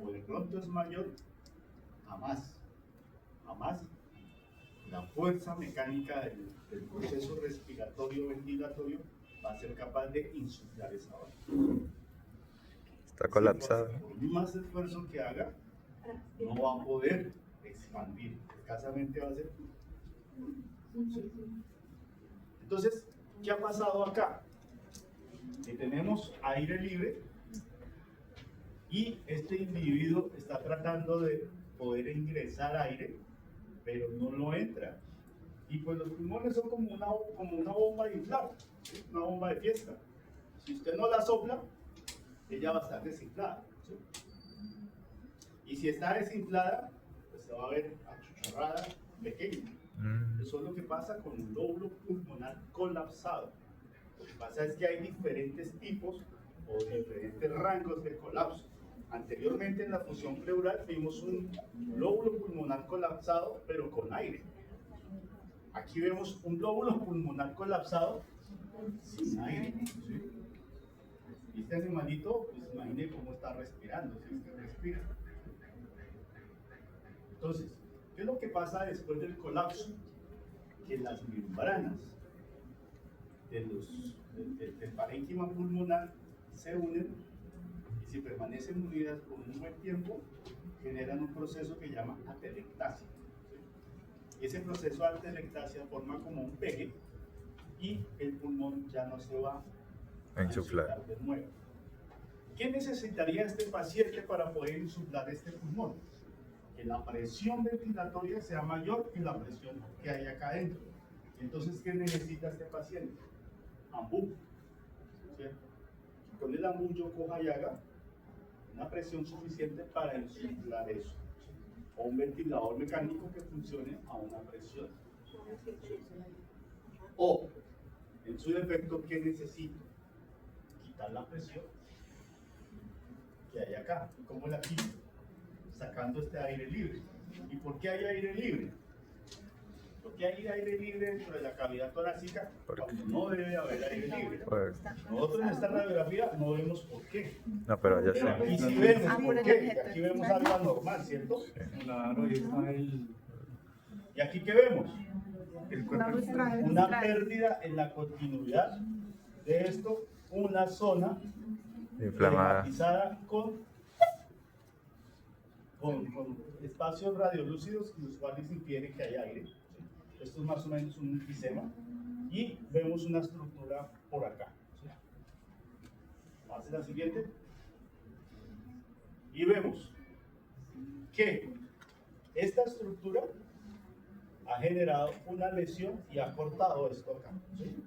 o de pronto es mayor, jamás la fuerza mecánica del proceso respiratorio ventilatorio va a ser capaz de insuflar esa vaina. Está colapsado. Por más esfuerzo que haga, no va a poder expandir, escasamente va a ser. Entonces, ¿qué ha pasado acá? Que tenemos aire libre y este individuo está tratando de poder ingresar aire, pero no lo entra. Y pues los pulmones son como una bomba de inflar, ¿sí? Una bomba de fiesta. Si usted no la sopla, ella va a estar desinflada, ¿sí? Y si está desinflada, pues se va a ver achuchorrada, pequeña. Eso es lo que pasa con un lóbulo pulmonar colapsado. Lo que pasa es que hay diferentes tipos o diferentes rangos de colapso. Anteriormente en la fusión pleural vimos un lóbulo pulmonar colapsado, pero con aire. Aquí vemos un lóbulo pulmonar colapsado sin aire, ¿sí? Y este animalito, pues imagine cómo está respirando, si es que respira. Entonces, ¿qué es lo que pasa después del colapso? Que las membranas del parénquima pulmonar se unen y si permanecen unidas por un buen tiempo, generan un proceso que se llama atelectasia. ¿Sí? Y ese proceso de atelectasia forma como un pegue y el pulmón ya no se va a insuflar de nuevo. ¿Qué necesitaría este paciente para poder insuflar este pulmón? Que la presión ventilatoria sea mayor que la presión que hay acá adentro. Entonces, ¿qué necesita este paciente? Ambú. ¿Cierto? Con el ambú yo coja y haga una presión suficiente para insuflar eso. O un ventilador mecánico que funcione a una presión. O, en su defecto, ¿qué necesito? Quitar la presión que hay acá. ¿Cómo la quito? Sacando este aire libre. ¿Y por qué hay aire libre? ¿Por qué hay aire libre dentro de la cavidad torácica? Cuando no debe haber aire libre. Nosotros en esta radiografía no vemos por qué. No, pero ya sé. Aquí sí vemos por qué. Aquí vemos algo anormal, ¿cierto? Claro, y está el... ¿Y aquí qué vemos? Una pérdida en la continuidad de esto, una zona Inflamada. climatizada con espacios radiolúcidos los cuales infiere que hay aire. Esto es más o menos un enfisema y vemos una estructura por acá. Pase la siguiente y vemos que esta estructura ha generado una lesión y ha cortado esto acá, ¿sí?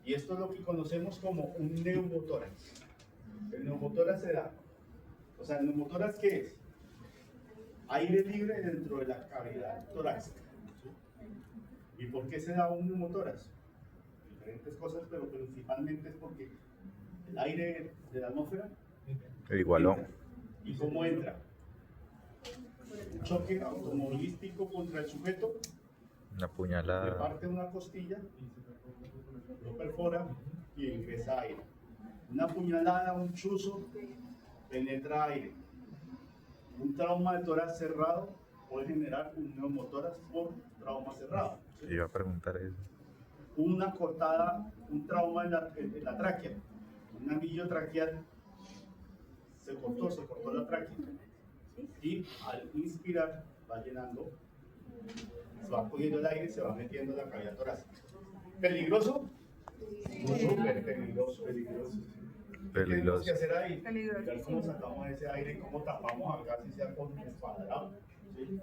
Y esto es lo que conocemos como un neumotórax. El neumotórax se da, o sea, el neumotórax ¿qué es? Aire libre dentro de la cavidad torácica. ¿Sí? ¿Y por qué se da un neumotórax? Diferentes cosas, pero principalmente es porque el aire de la atmósfera Igualó. entra. ¿Y cómo entra? Un choque automovilístico contra el sujeto, Una le parte puñalada. una costilla, lo perfora y ingresa aire. Una puñalada, un chuzo, penetra aire. Un trauma de tórax cerrado puede generar un neumotórax por trauma cerrado. ¿Sí? Iba a preguntar eso. Una cortada, un trauma en la tráquea, un anillo traqueal, se cortó la tráquea. Y al inspirar va llenando, se va cogiendo el aire y se va metiendo en la cavidad torácica. ¿Peligroso? Súper peligroso, peligroso. ¿Qué tenemos que hacer ahí? Peligroso. Mirar cómo sacamos ese aire y cómo tapamos acá, si sea con espadrado. ¿Sí?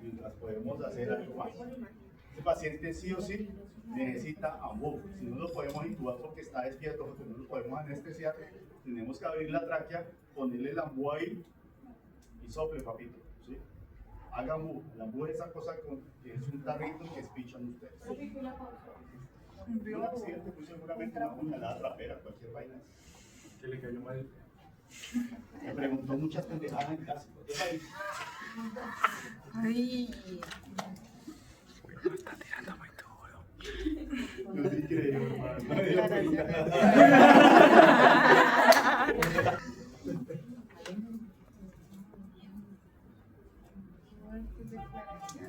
Mientras podemos hacer algo más. Este paciente sí o sí necesita AMBU. Si no lo podemos intubar porque está despierto, porque no lo podemos anestesiar, tenemos que abrir la tráquea, ponerle el AMBU ahí y sople, papito. ¿Sí? Haga AMBU. El AMBU es esa cosa que es un tarrito que espichan ustedes. Un accidente, pues seguramente una puñalada trapera, cualquier vaina. Que le cayó mal. Me preguntó muchas pendejadas en clase. Ay, Está tirando muy duro. No sí creo, hermano. Nadie le pregunta nada.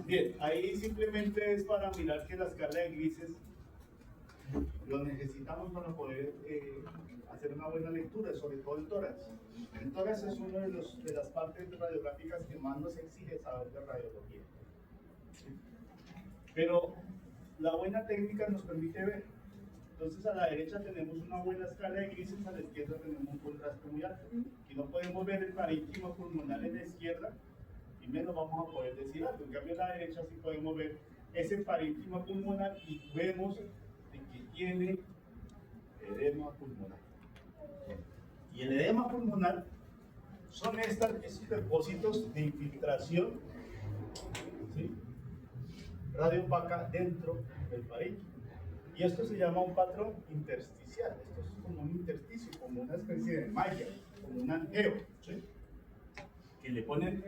Bien, ahí simplemente es para mirar que la escala de grises lo necesitamos para poder hacer una buena lectura, sobre todo el tórax. El tórax es una de las partes radiográficas que más nos exige saber de radiología. Pero la buena técnica nos permite ver. Entonces a la derecha tenemos una buena escala de grises, a la izquierda tenemos un contraste muy alto. Y no podemos ver el parénquima pulmonar en la izquierda, y menos vamos a poder decir algo. En cambio a la derecha sí podemos ver ese parénquima pulmonar y vemos que tiene edema pulmonar. Y el edema pulmonar son esos depósitos de infiltración, ¿sí?, radiopaca dentro del parénquima. Y esto se llama un patrón intersticial. Esto es como un intersticio, como una especie de malla, como un angeo, ¿sí?, que le ponen.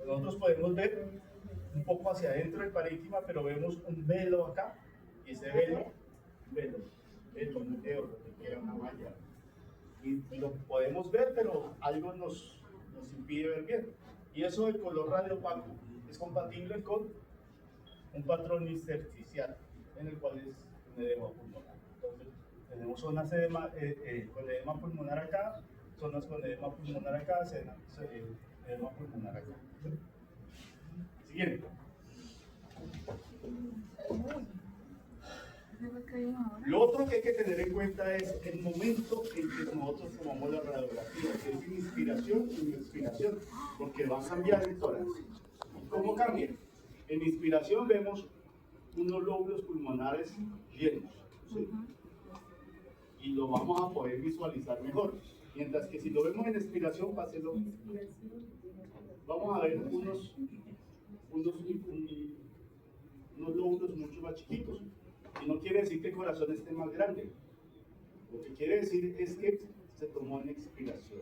Nosotros podemos ver un poco hacia adentro del parénquima, pero vemos un velo acá, y ese velo, un angeo, que era una malla. Y lo podemos ver, pero algo nos impide ver bien. Y eso del color radiopaco es compatible con un patrón intersticial, en el cual es un edema pulmonar. Entonces, tenemos zonas con edema pulmonar acá, zonas con edema pulmonar acá, edema pulmonar acá. Siguiente. Lo otro que hay que tener en cuenta es el momento en que nosotros tomamos la radiografía, que es inspiración y expiración, porque va a cambiar el tórax. ¿Cómo cambia? En inspiración vemos unos lóbulos pulmonares llenos, ¿sí?, y lo vamos a poder visualizar mejor. Mientras que si lo vemos en expiración, va a ser lo mismo. Vamos a ver unos lóbulos mucho más chiquitos. Y no quiere decir que el corazón esté más grande. Lo que quiere decir es que se tomó en expiración.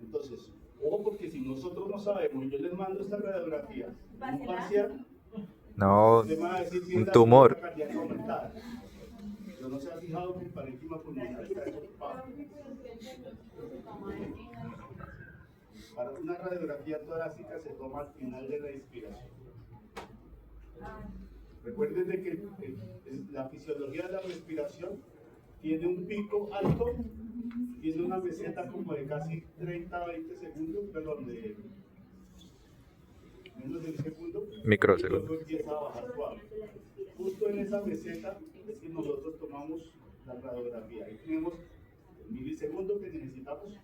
Entonces, ojo, porque si nosotros no sabemos y yo les mando esta radiografía, un parcial, No, usted me va a decir que un la tumor. frecuencia cardíaca aumentada. Pero no se ha fijado que el parénquima pulmonar está desocupado. Para una radiografía torácica se toma al final de la inspiración. Recuerden de que la fisiología de la respiración tiene un pico alto, tiene una meseta como de casi 30 a 20 segundos, perdón, de menos de un segundo, Microsegundos. y luego empieza a bajar suave. Justo en esa meseta es que nosotros tomamos la radiografía. Ahí tenemos el milisegundo que necesitamos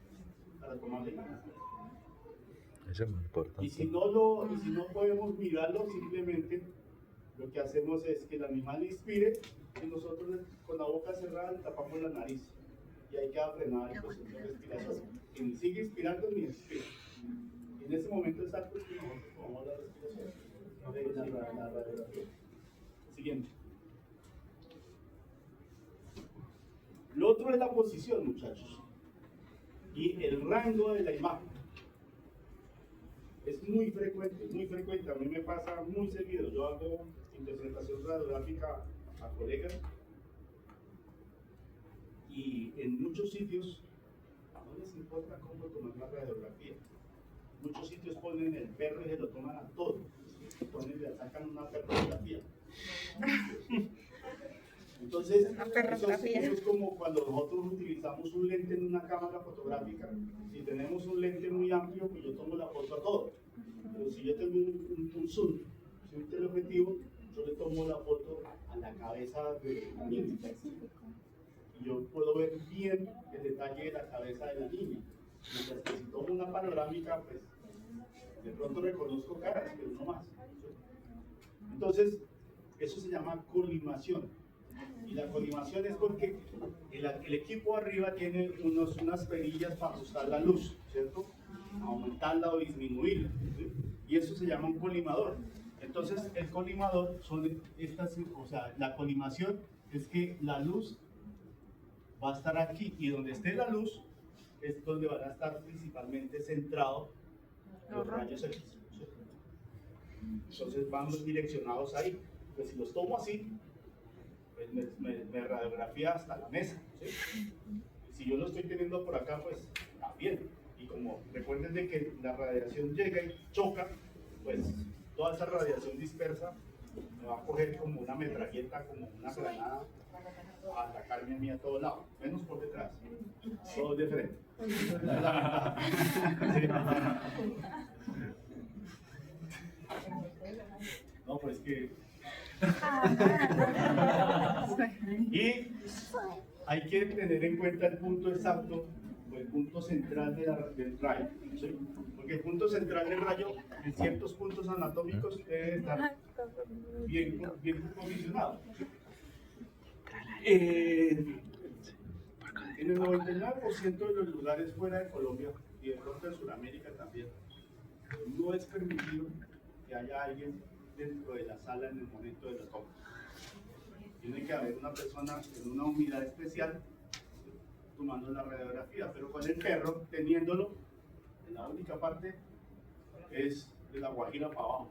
para tomar la imagen. Eso es muy importante. Y si no podemos mirarlo, simplemente lo que hacemos es que el animal inspire y nosotros con la boca cerrada le tapamos la nariz. Y hay que frenar el proceso de respiración. Que ni sigue inspirando ni expira. Y en ese momento exacto tomamos la respiración, la radiografía. Siguiente. Lo otro es la posición, muchachos, y el rango de la imagen. Es muy frecuente, a mí me pasa muy seguido. Yo hago interpretación radiográfica a colegas Y en muchos sitios no les importa cómo tomar la radiografía. Muchos sitios ponen el perro y se lo toman a todo. Le sacan una perrografía. Entonces, eso es como cuando nosotros utilizamos un lente en una cámara fotográfica. Si tenemos un lente muy amplio, pues yo tomo la foto a todo. Pero si yo tengo un zoom, un teleobjetivo, yo le tomo la foto a la cabeza de la niña. Y yo puedo ver bien el detalle de la cabeza de la niña. Mientras que si tomo una panorámica, pues de pronto reconozco caras, pero no más. Entonces, eso se llama colimación. Y la colimación es porque el equipo arriba tiene unas perillas para ajustar la luz, ¿cierto? Aumentarla o disminuirla, ¿sí? Y eso se llama un colimador. Entonces, el colimador son estas, o sea, la colimación es que la luz va a estar aquí, y donde esté la luz es donde van a estar principalmente centrados los rayos X. Entonces vamos direccionados ahí. Pues si los tomo así, pues me radiografía hasta la mesa, ¿sí? Y si yo lo estoy teniendo por acá, pues también. Y como recuerden de que la radiación llega y choca, pues toda esa radiación dispersa me va a coger como una metralleta, como una granada, a atacarme a mí a todos lados, menos por detrás, todo de frente. No, pues que... Y hay que tener en cuenta el punto exacto o el punto central del rayo, ¿sí? Porque el punto central del rayo en ciertos puntos anatómicos debe estar bien posicionado. En el 99% de los lugares fuera de Colombia y de pronto de Sudamérica también, no es permitido que haya alguien dentro de la sala en el momento de la toma. Tiene que haber una persona en una unidad especial tomando la radiografía, pero con el perro teniéndolo en la única parte es de la Guajira para abajo.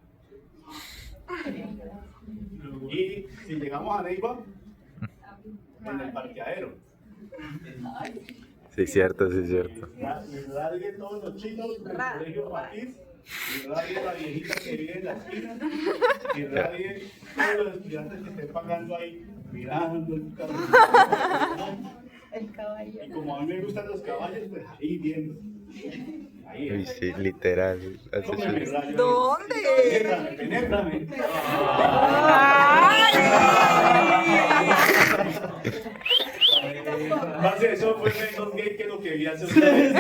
Y si llegamos a Neiva, en el parqueadero. Sí, cierto, sí, cierto. Irradie todos los chinos del colegio Matiz, irradie la viejita que vive en la esquina, irradie todos los estudiantes que estén pagando ahí, mirando el carro. El caballo. Y como a mí me gustan los caballos, pues ahí viendo. Ahí. Uy, sí, literal. Tómeme el rayo. ¿Dónde? Penétrame. Más de eso fue menos gay que lo que vi hace una vez.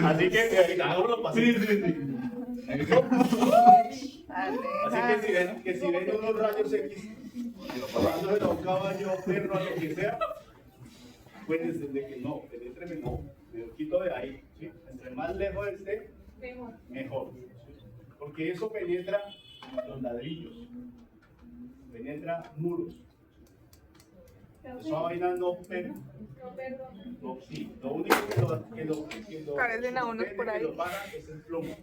Así que hagámoslo pasito. Así que si ven unos rayos X, pasándose a un caballo, perro, a lo que sea, pueden decirle que no, penétreme, no, me lo quito de ahí, ¿sí? Entre más lejos esté, mejor, ¿sí? Porque eso penetra los ladrillos, penetra muros. Esa vaina no penetra. No, sí, lo único que lo Parecen a unos por ahí. que lo para es el plomo.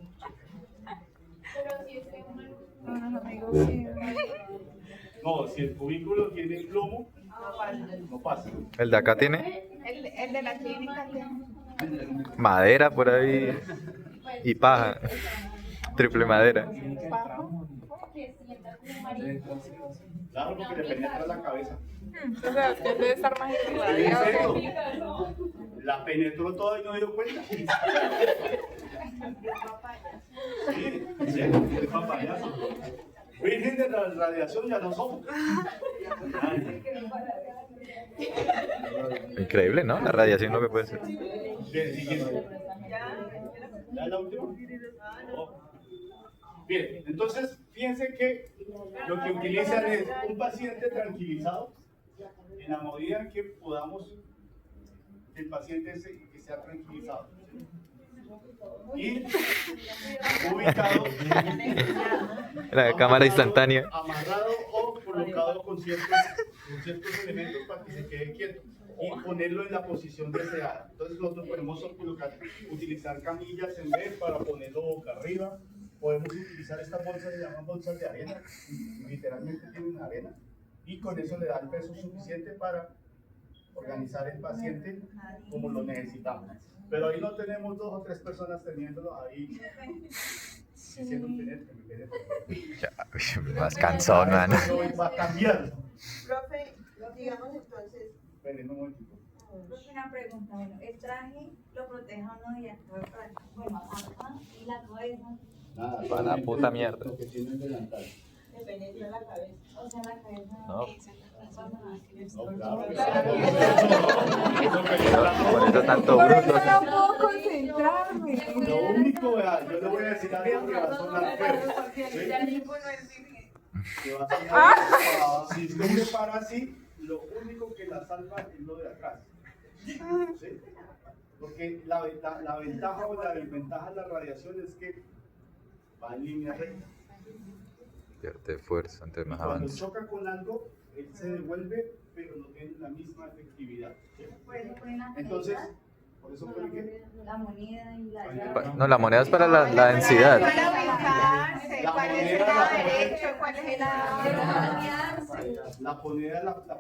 Unos amigos sí. No, si el cubículo tiene plomo, no pasa. ¿El de acá tiene? El de la clínica tiene. Madera por ahí y paja. Triple madera. Claro, porque le penetra la cabeza. O sea, usted debe estar más irradiado. La penetró toda y no dio cuenta. Sí, el papayazo. Virgen de la radiación ya no somos. Increíble, ¿no? La radiación lo que puede ser. Bien, siguiente. ¿Ya la última? Oh. Bien, entonces fíjense que lo que utilizan es un paciente tranquilizado en la medida en que podamos que el paciente que sea tranquilizado y ubicado La cámara instantánea. amarrado o colocado con ciertos elementos para que se quede quieto y ponerlo en la posición deseada. Entonces nosotros podemos utilizar camillas en vez para ponerlo boca arriba. Podemos utilizar estas bolsas, se llaman bolsas de arena, literalmente tienen arena, y con eso le da el peso suficiente para organizar el paciente como lo necesitamos. Pero ahí no tenemos 2 o 3 personas teniéndolo ahí diciendo penetre. Ya, más cansón, man. Eso va a cambiar. Profe, digamos entonces, Esperen un momentito. Una pregunta, bueno, el traje lo protege a uno de acá, bueno, acá y la cabeza, Nada, Para la puta mierda. Lo que tiene el delantal. le penetra la cabeza. o sea, la cabeza No. no pasa nada. No, claro. Por eso tanto Por bruto. eso no puedo concentrarme. Lo único, vea, yo le voy a decir algo que va a sonar feo. ¿Sí? Que va a sonar feo. Si usted se para así, lo único que la salva es lo de atrás. ¿Sí? Porque la ventaja o la desventaja de la radiación es que va en línea recta. Pierde fuerza, entonces más Cuando avanza. choca con algo, él se devuelve, pero no tiene la misma efectividad. ¿Sí? Por eso pueden afeitar Entonces, por eso fue que la moneda y la llave. No, la moneda es para la densidad. Para ubicarse, La cuál es el moneda lado la- derecho, cuál es el lado... la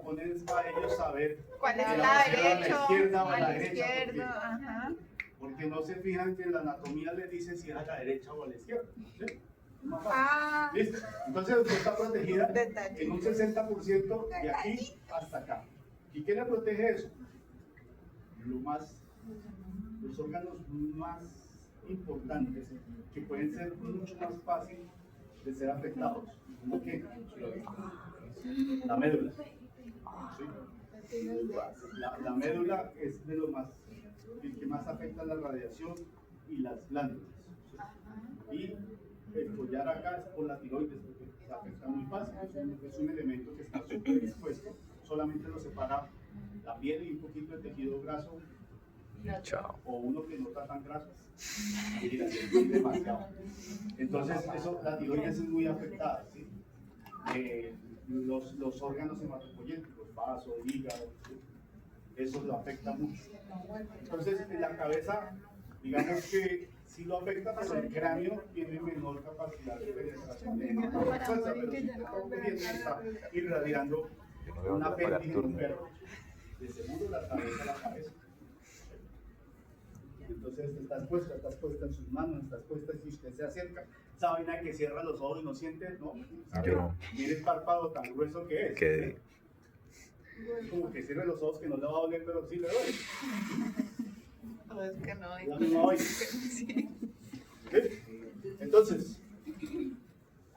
moneda es para ellos saber ¿Cuál es que el la lado pusieron a la derecho? izquierda o a la Al derecha, izquierdo, ajá. porque no se fijan que en la anatomía les dice si es a la derecha o a la izquierda. ¿Sí? Más fácil. Ah, ¿Listo? Entonces usted está protegida Detalle. en un 60% de aquí hasta acá. ¿Y qué le protege eso? Los órganos más importantes que pueden ser mucho más fáciles de ser afectados. ¿Cómo qué? La médula. ¿Sí? La médula es de lo más, el que más afecta la radiación y las glándulas. ¿Sí? Y el collar acá es por la tiroides, porque se afecta muy fácil. Es un elemento que está súper expuesto, solamente lo separa la piel y un poquito de tejido graso, Chao. o uno que no está tan graso. Y la tiroides demasiado. Entonces, eso, la tiroides es muy afectada. ¿Sí? Los órganos hematopoyéticos, vaso, hígado, ¿sí? Eso lo afecta mucho. Entonces, en la cabeza, digamos que sí lo afecta, pero el cráneo tiene menor capacidad de penetración de fuerza, pero sí está irradiando una pérdida en un perro. De seguro la cabeza a la cabeza. Entonces estás puesta en sus manos, estás puesta, si usted se acerca, esa vaina que cierra los ojos y no siente, ¿no? Yo. Mire el párpado tan grueso que es. Que Como que cierre los ojos que no le va a doler, pero sí le duele. no, es que no. Es la misma vaina. ¿Sí? Entonces,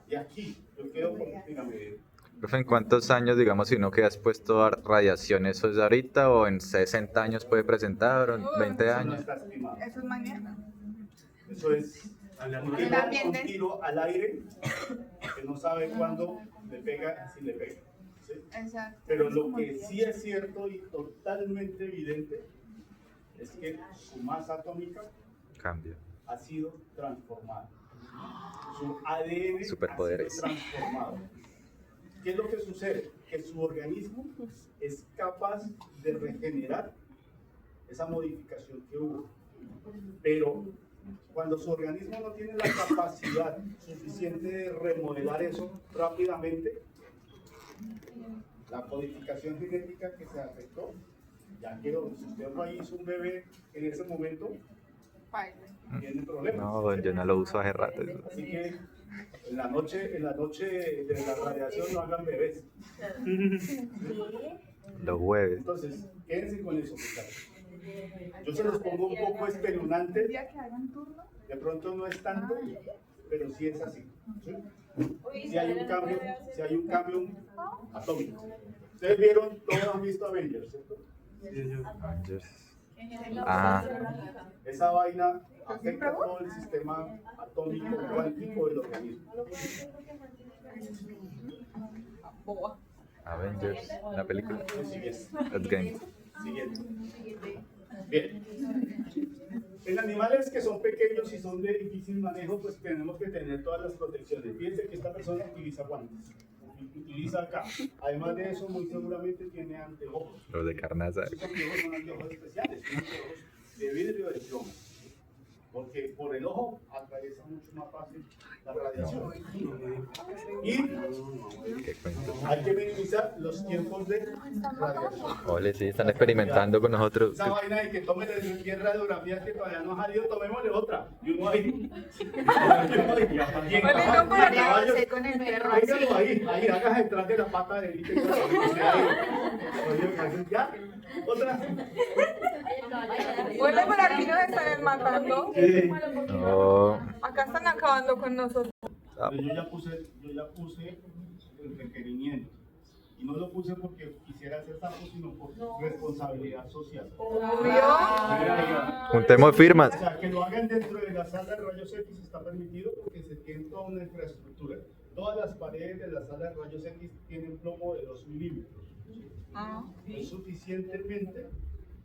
y aquí, yo quedo con, dígame, profe, ¿en cuántos años, digamos, si uno queda expuesto a radiación, eso es ahorita o en 60 años puede presentar o en 20 eso no años? está estimado. Eso es mañana. Eso es un tiro al aire que no sabe cuándo le pega, si le pega. ¿Sí? Exacto. Pero lo que sí es cierto y totalmente evidente es que su masa atómica Cambio. ha sido transformada. Su ADN Superpoderes. ha sido transformado. ¿Qué es lo que sucede? Que su organismo es capaz de regenerar esa modificación que hubo. Pero cuando su organismo no tiene la capacidad suficiente de remodelar eso rápidamente, la codificación genética que se afectó, ya quedó. Si usted fue y hizo un bebé en ese momento, tiene problemas. No, yo no lo uso hace rato. Así que en la noche de la radiación no hagan bebés. Los jueves. Entonces, quédense con eso, muchachos. Yo se los pongo un poco espeluznante, día que hagan turno. de pronto no es tanto, pero sí es así. ¿Sí? Si hay un cambio atómico. Ustedes vieron, todos han visto Avengers, ¿cierto? Ah, Esa vaina afecta todo el sistema atómico cuántico del organismo. Avengers, la película. Siguiente. Endgame. Siguiente. Bien. En animales que son pequeños y son de difícil manejo, pues tenemos que tener todas las protecciones. Fíjense que esta persona utiliza guantes. Utiliza acá. Además de eso, muy seguramente tiene anteojos. Los de carnaza. Esos anteojos son anteojos especiales, son anteojos de vidrio de plomo. porque por el ojo atraviesa mucho más fácil la radiación. Y Qué cuento. hay que minimizar los tiempos de radiación. Ole, sí, están experimentando con nosotros. Esa vaina de que tomen 10 radiografías que todavía no ha salido, tomémosle otra. Y uno ahí. Con el perro así. Óigalo ahí, hagas detrás de la pata de élite. ¿Ya? ¿Otra? Huele, por aquí nos están matando. No. Acá están acabando con nosotros. Pero yo ya puse el requerimiento. Y no lo puse porque quisiera hacer sapo, sino por responsabilidad social. Juntemos firmas. O sea, que lo hagan dentro de la sala de rayos X está permitido porque se tiene toda una infraestructura. Todas las paredes de la sala de rayos X tienen plomo de 2 milímetros. Es suficientemente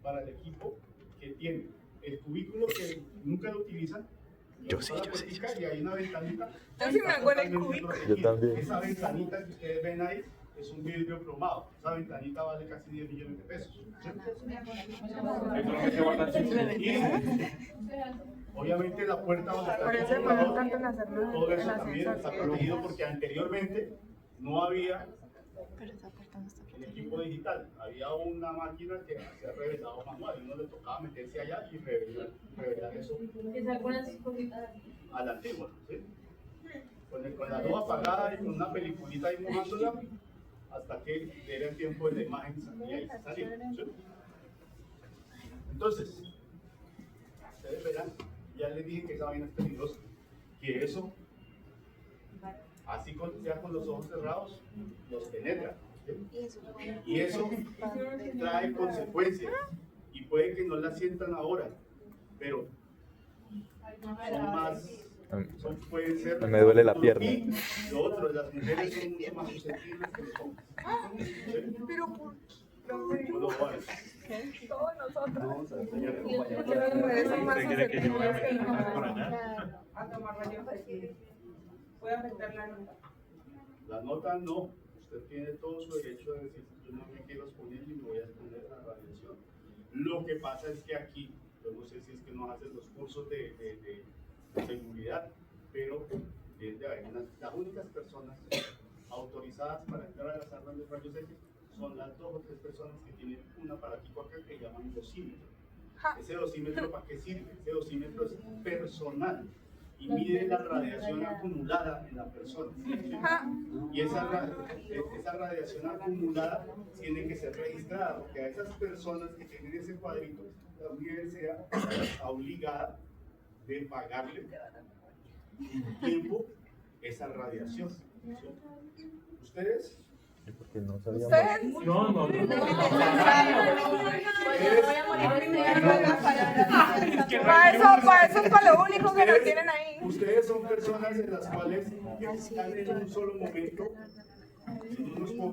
para el equipo que tiene. El cubículo que nunca lo utilizan. Yo sí. Y hay una ventanita. Yo sí me hago en el cubículo. Yo también. Esa ventanita que ustedes ven ahí es un vidrio cromado. Esa ventanita vale casi 10 millones de pesos. ¿Sí? Y obviamente la puerta donde está Por el eso computador, tanto en hacerlo todo en eso también está protegido porque anteriormente no había el equipo digital. Había una máquina que hacía revelado manual y uno le tocaba meterse allá y revelar eso a la antigua. ¿Sí? Con la luz apagada y con una peliculita ahí mojándola hasta que era el tiempo de la imagen y ahí salía. ¿Sí? Entonces, ustedes verán, ya les dije que esa vaina es peligrosa, que eso, así sea con los ojos cerrados, los penetra. ¿Sí? Y eso trae consecuencias y puede que no las sientan ahora, pero son más, pueden ser. Me duele la pierna. Y lo otro, las mujeres son mucho más susceptibles que los hombres. ¿Sí? Pero por Por lo cual, todos nosotros. vamos a enseñar Las mujeres son más susceptibles que nosotros. A tomar rayos X. Puede afectar la nota. la nota no. Usted tiene todo su derecho de decir, yo no me quiero exponer ni me voy a exponer a la radiación. Lo que pasa es que aquí, yo no sé si es que no hacen los cursos de seguridad, pero las únicas personas autorizadas para entrar a las salas de rayos X son las 2 o 3 personas que tienen un aparatico acá que llaman dosímetro. Ese dosímetro, ¿para qué sirve? Ese dosímetro es personal y mide la radiación acumulada en la persona. Y esa radiación acumulada tiene que ser registrada, porque a esas personas que tienen ese cuadrito, la universidad está obligada de pagarle en tiempo esa radiación. ¿Sí? ¿Ustedes? Porque no sabíamos. ¿Ustedes? No. Para eso es para lo único que nos tienen ahí. Ustedes son personas en las cuales están en un solo momento, en unos pocos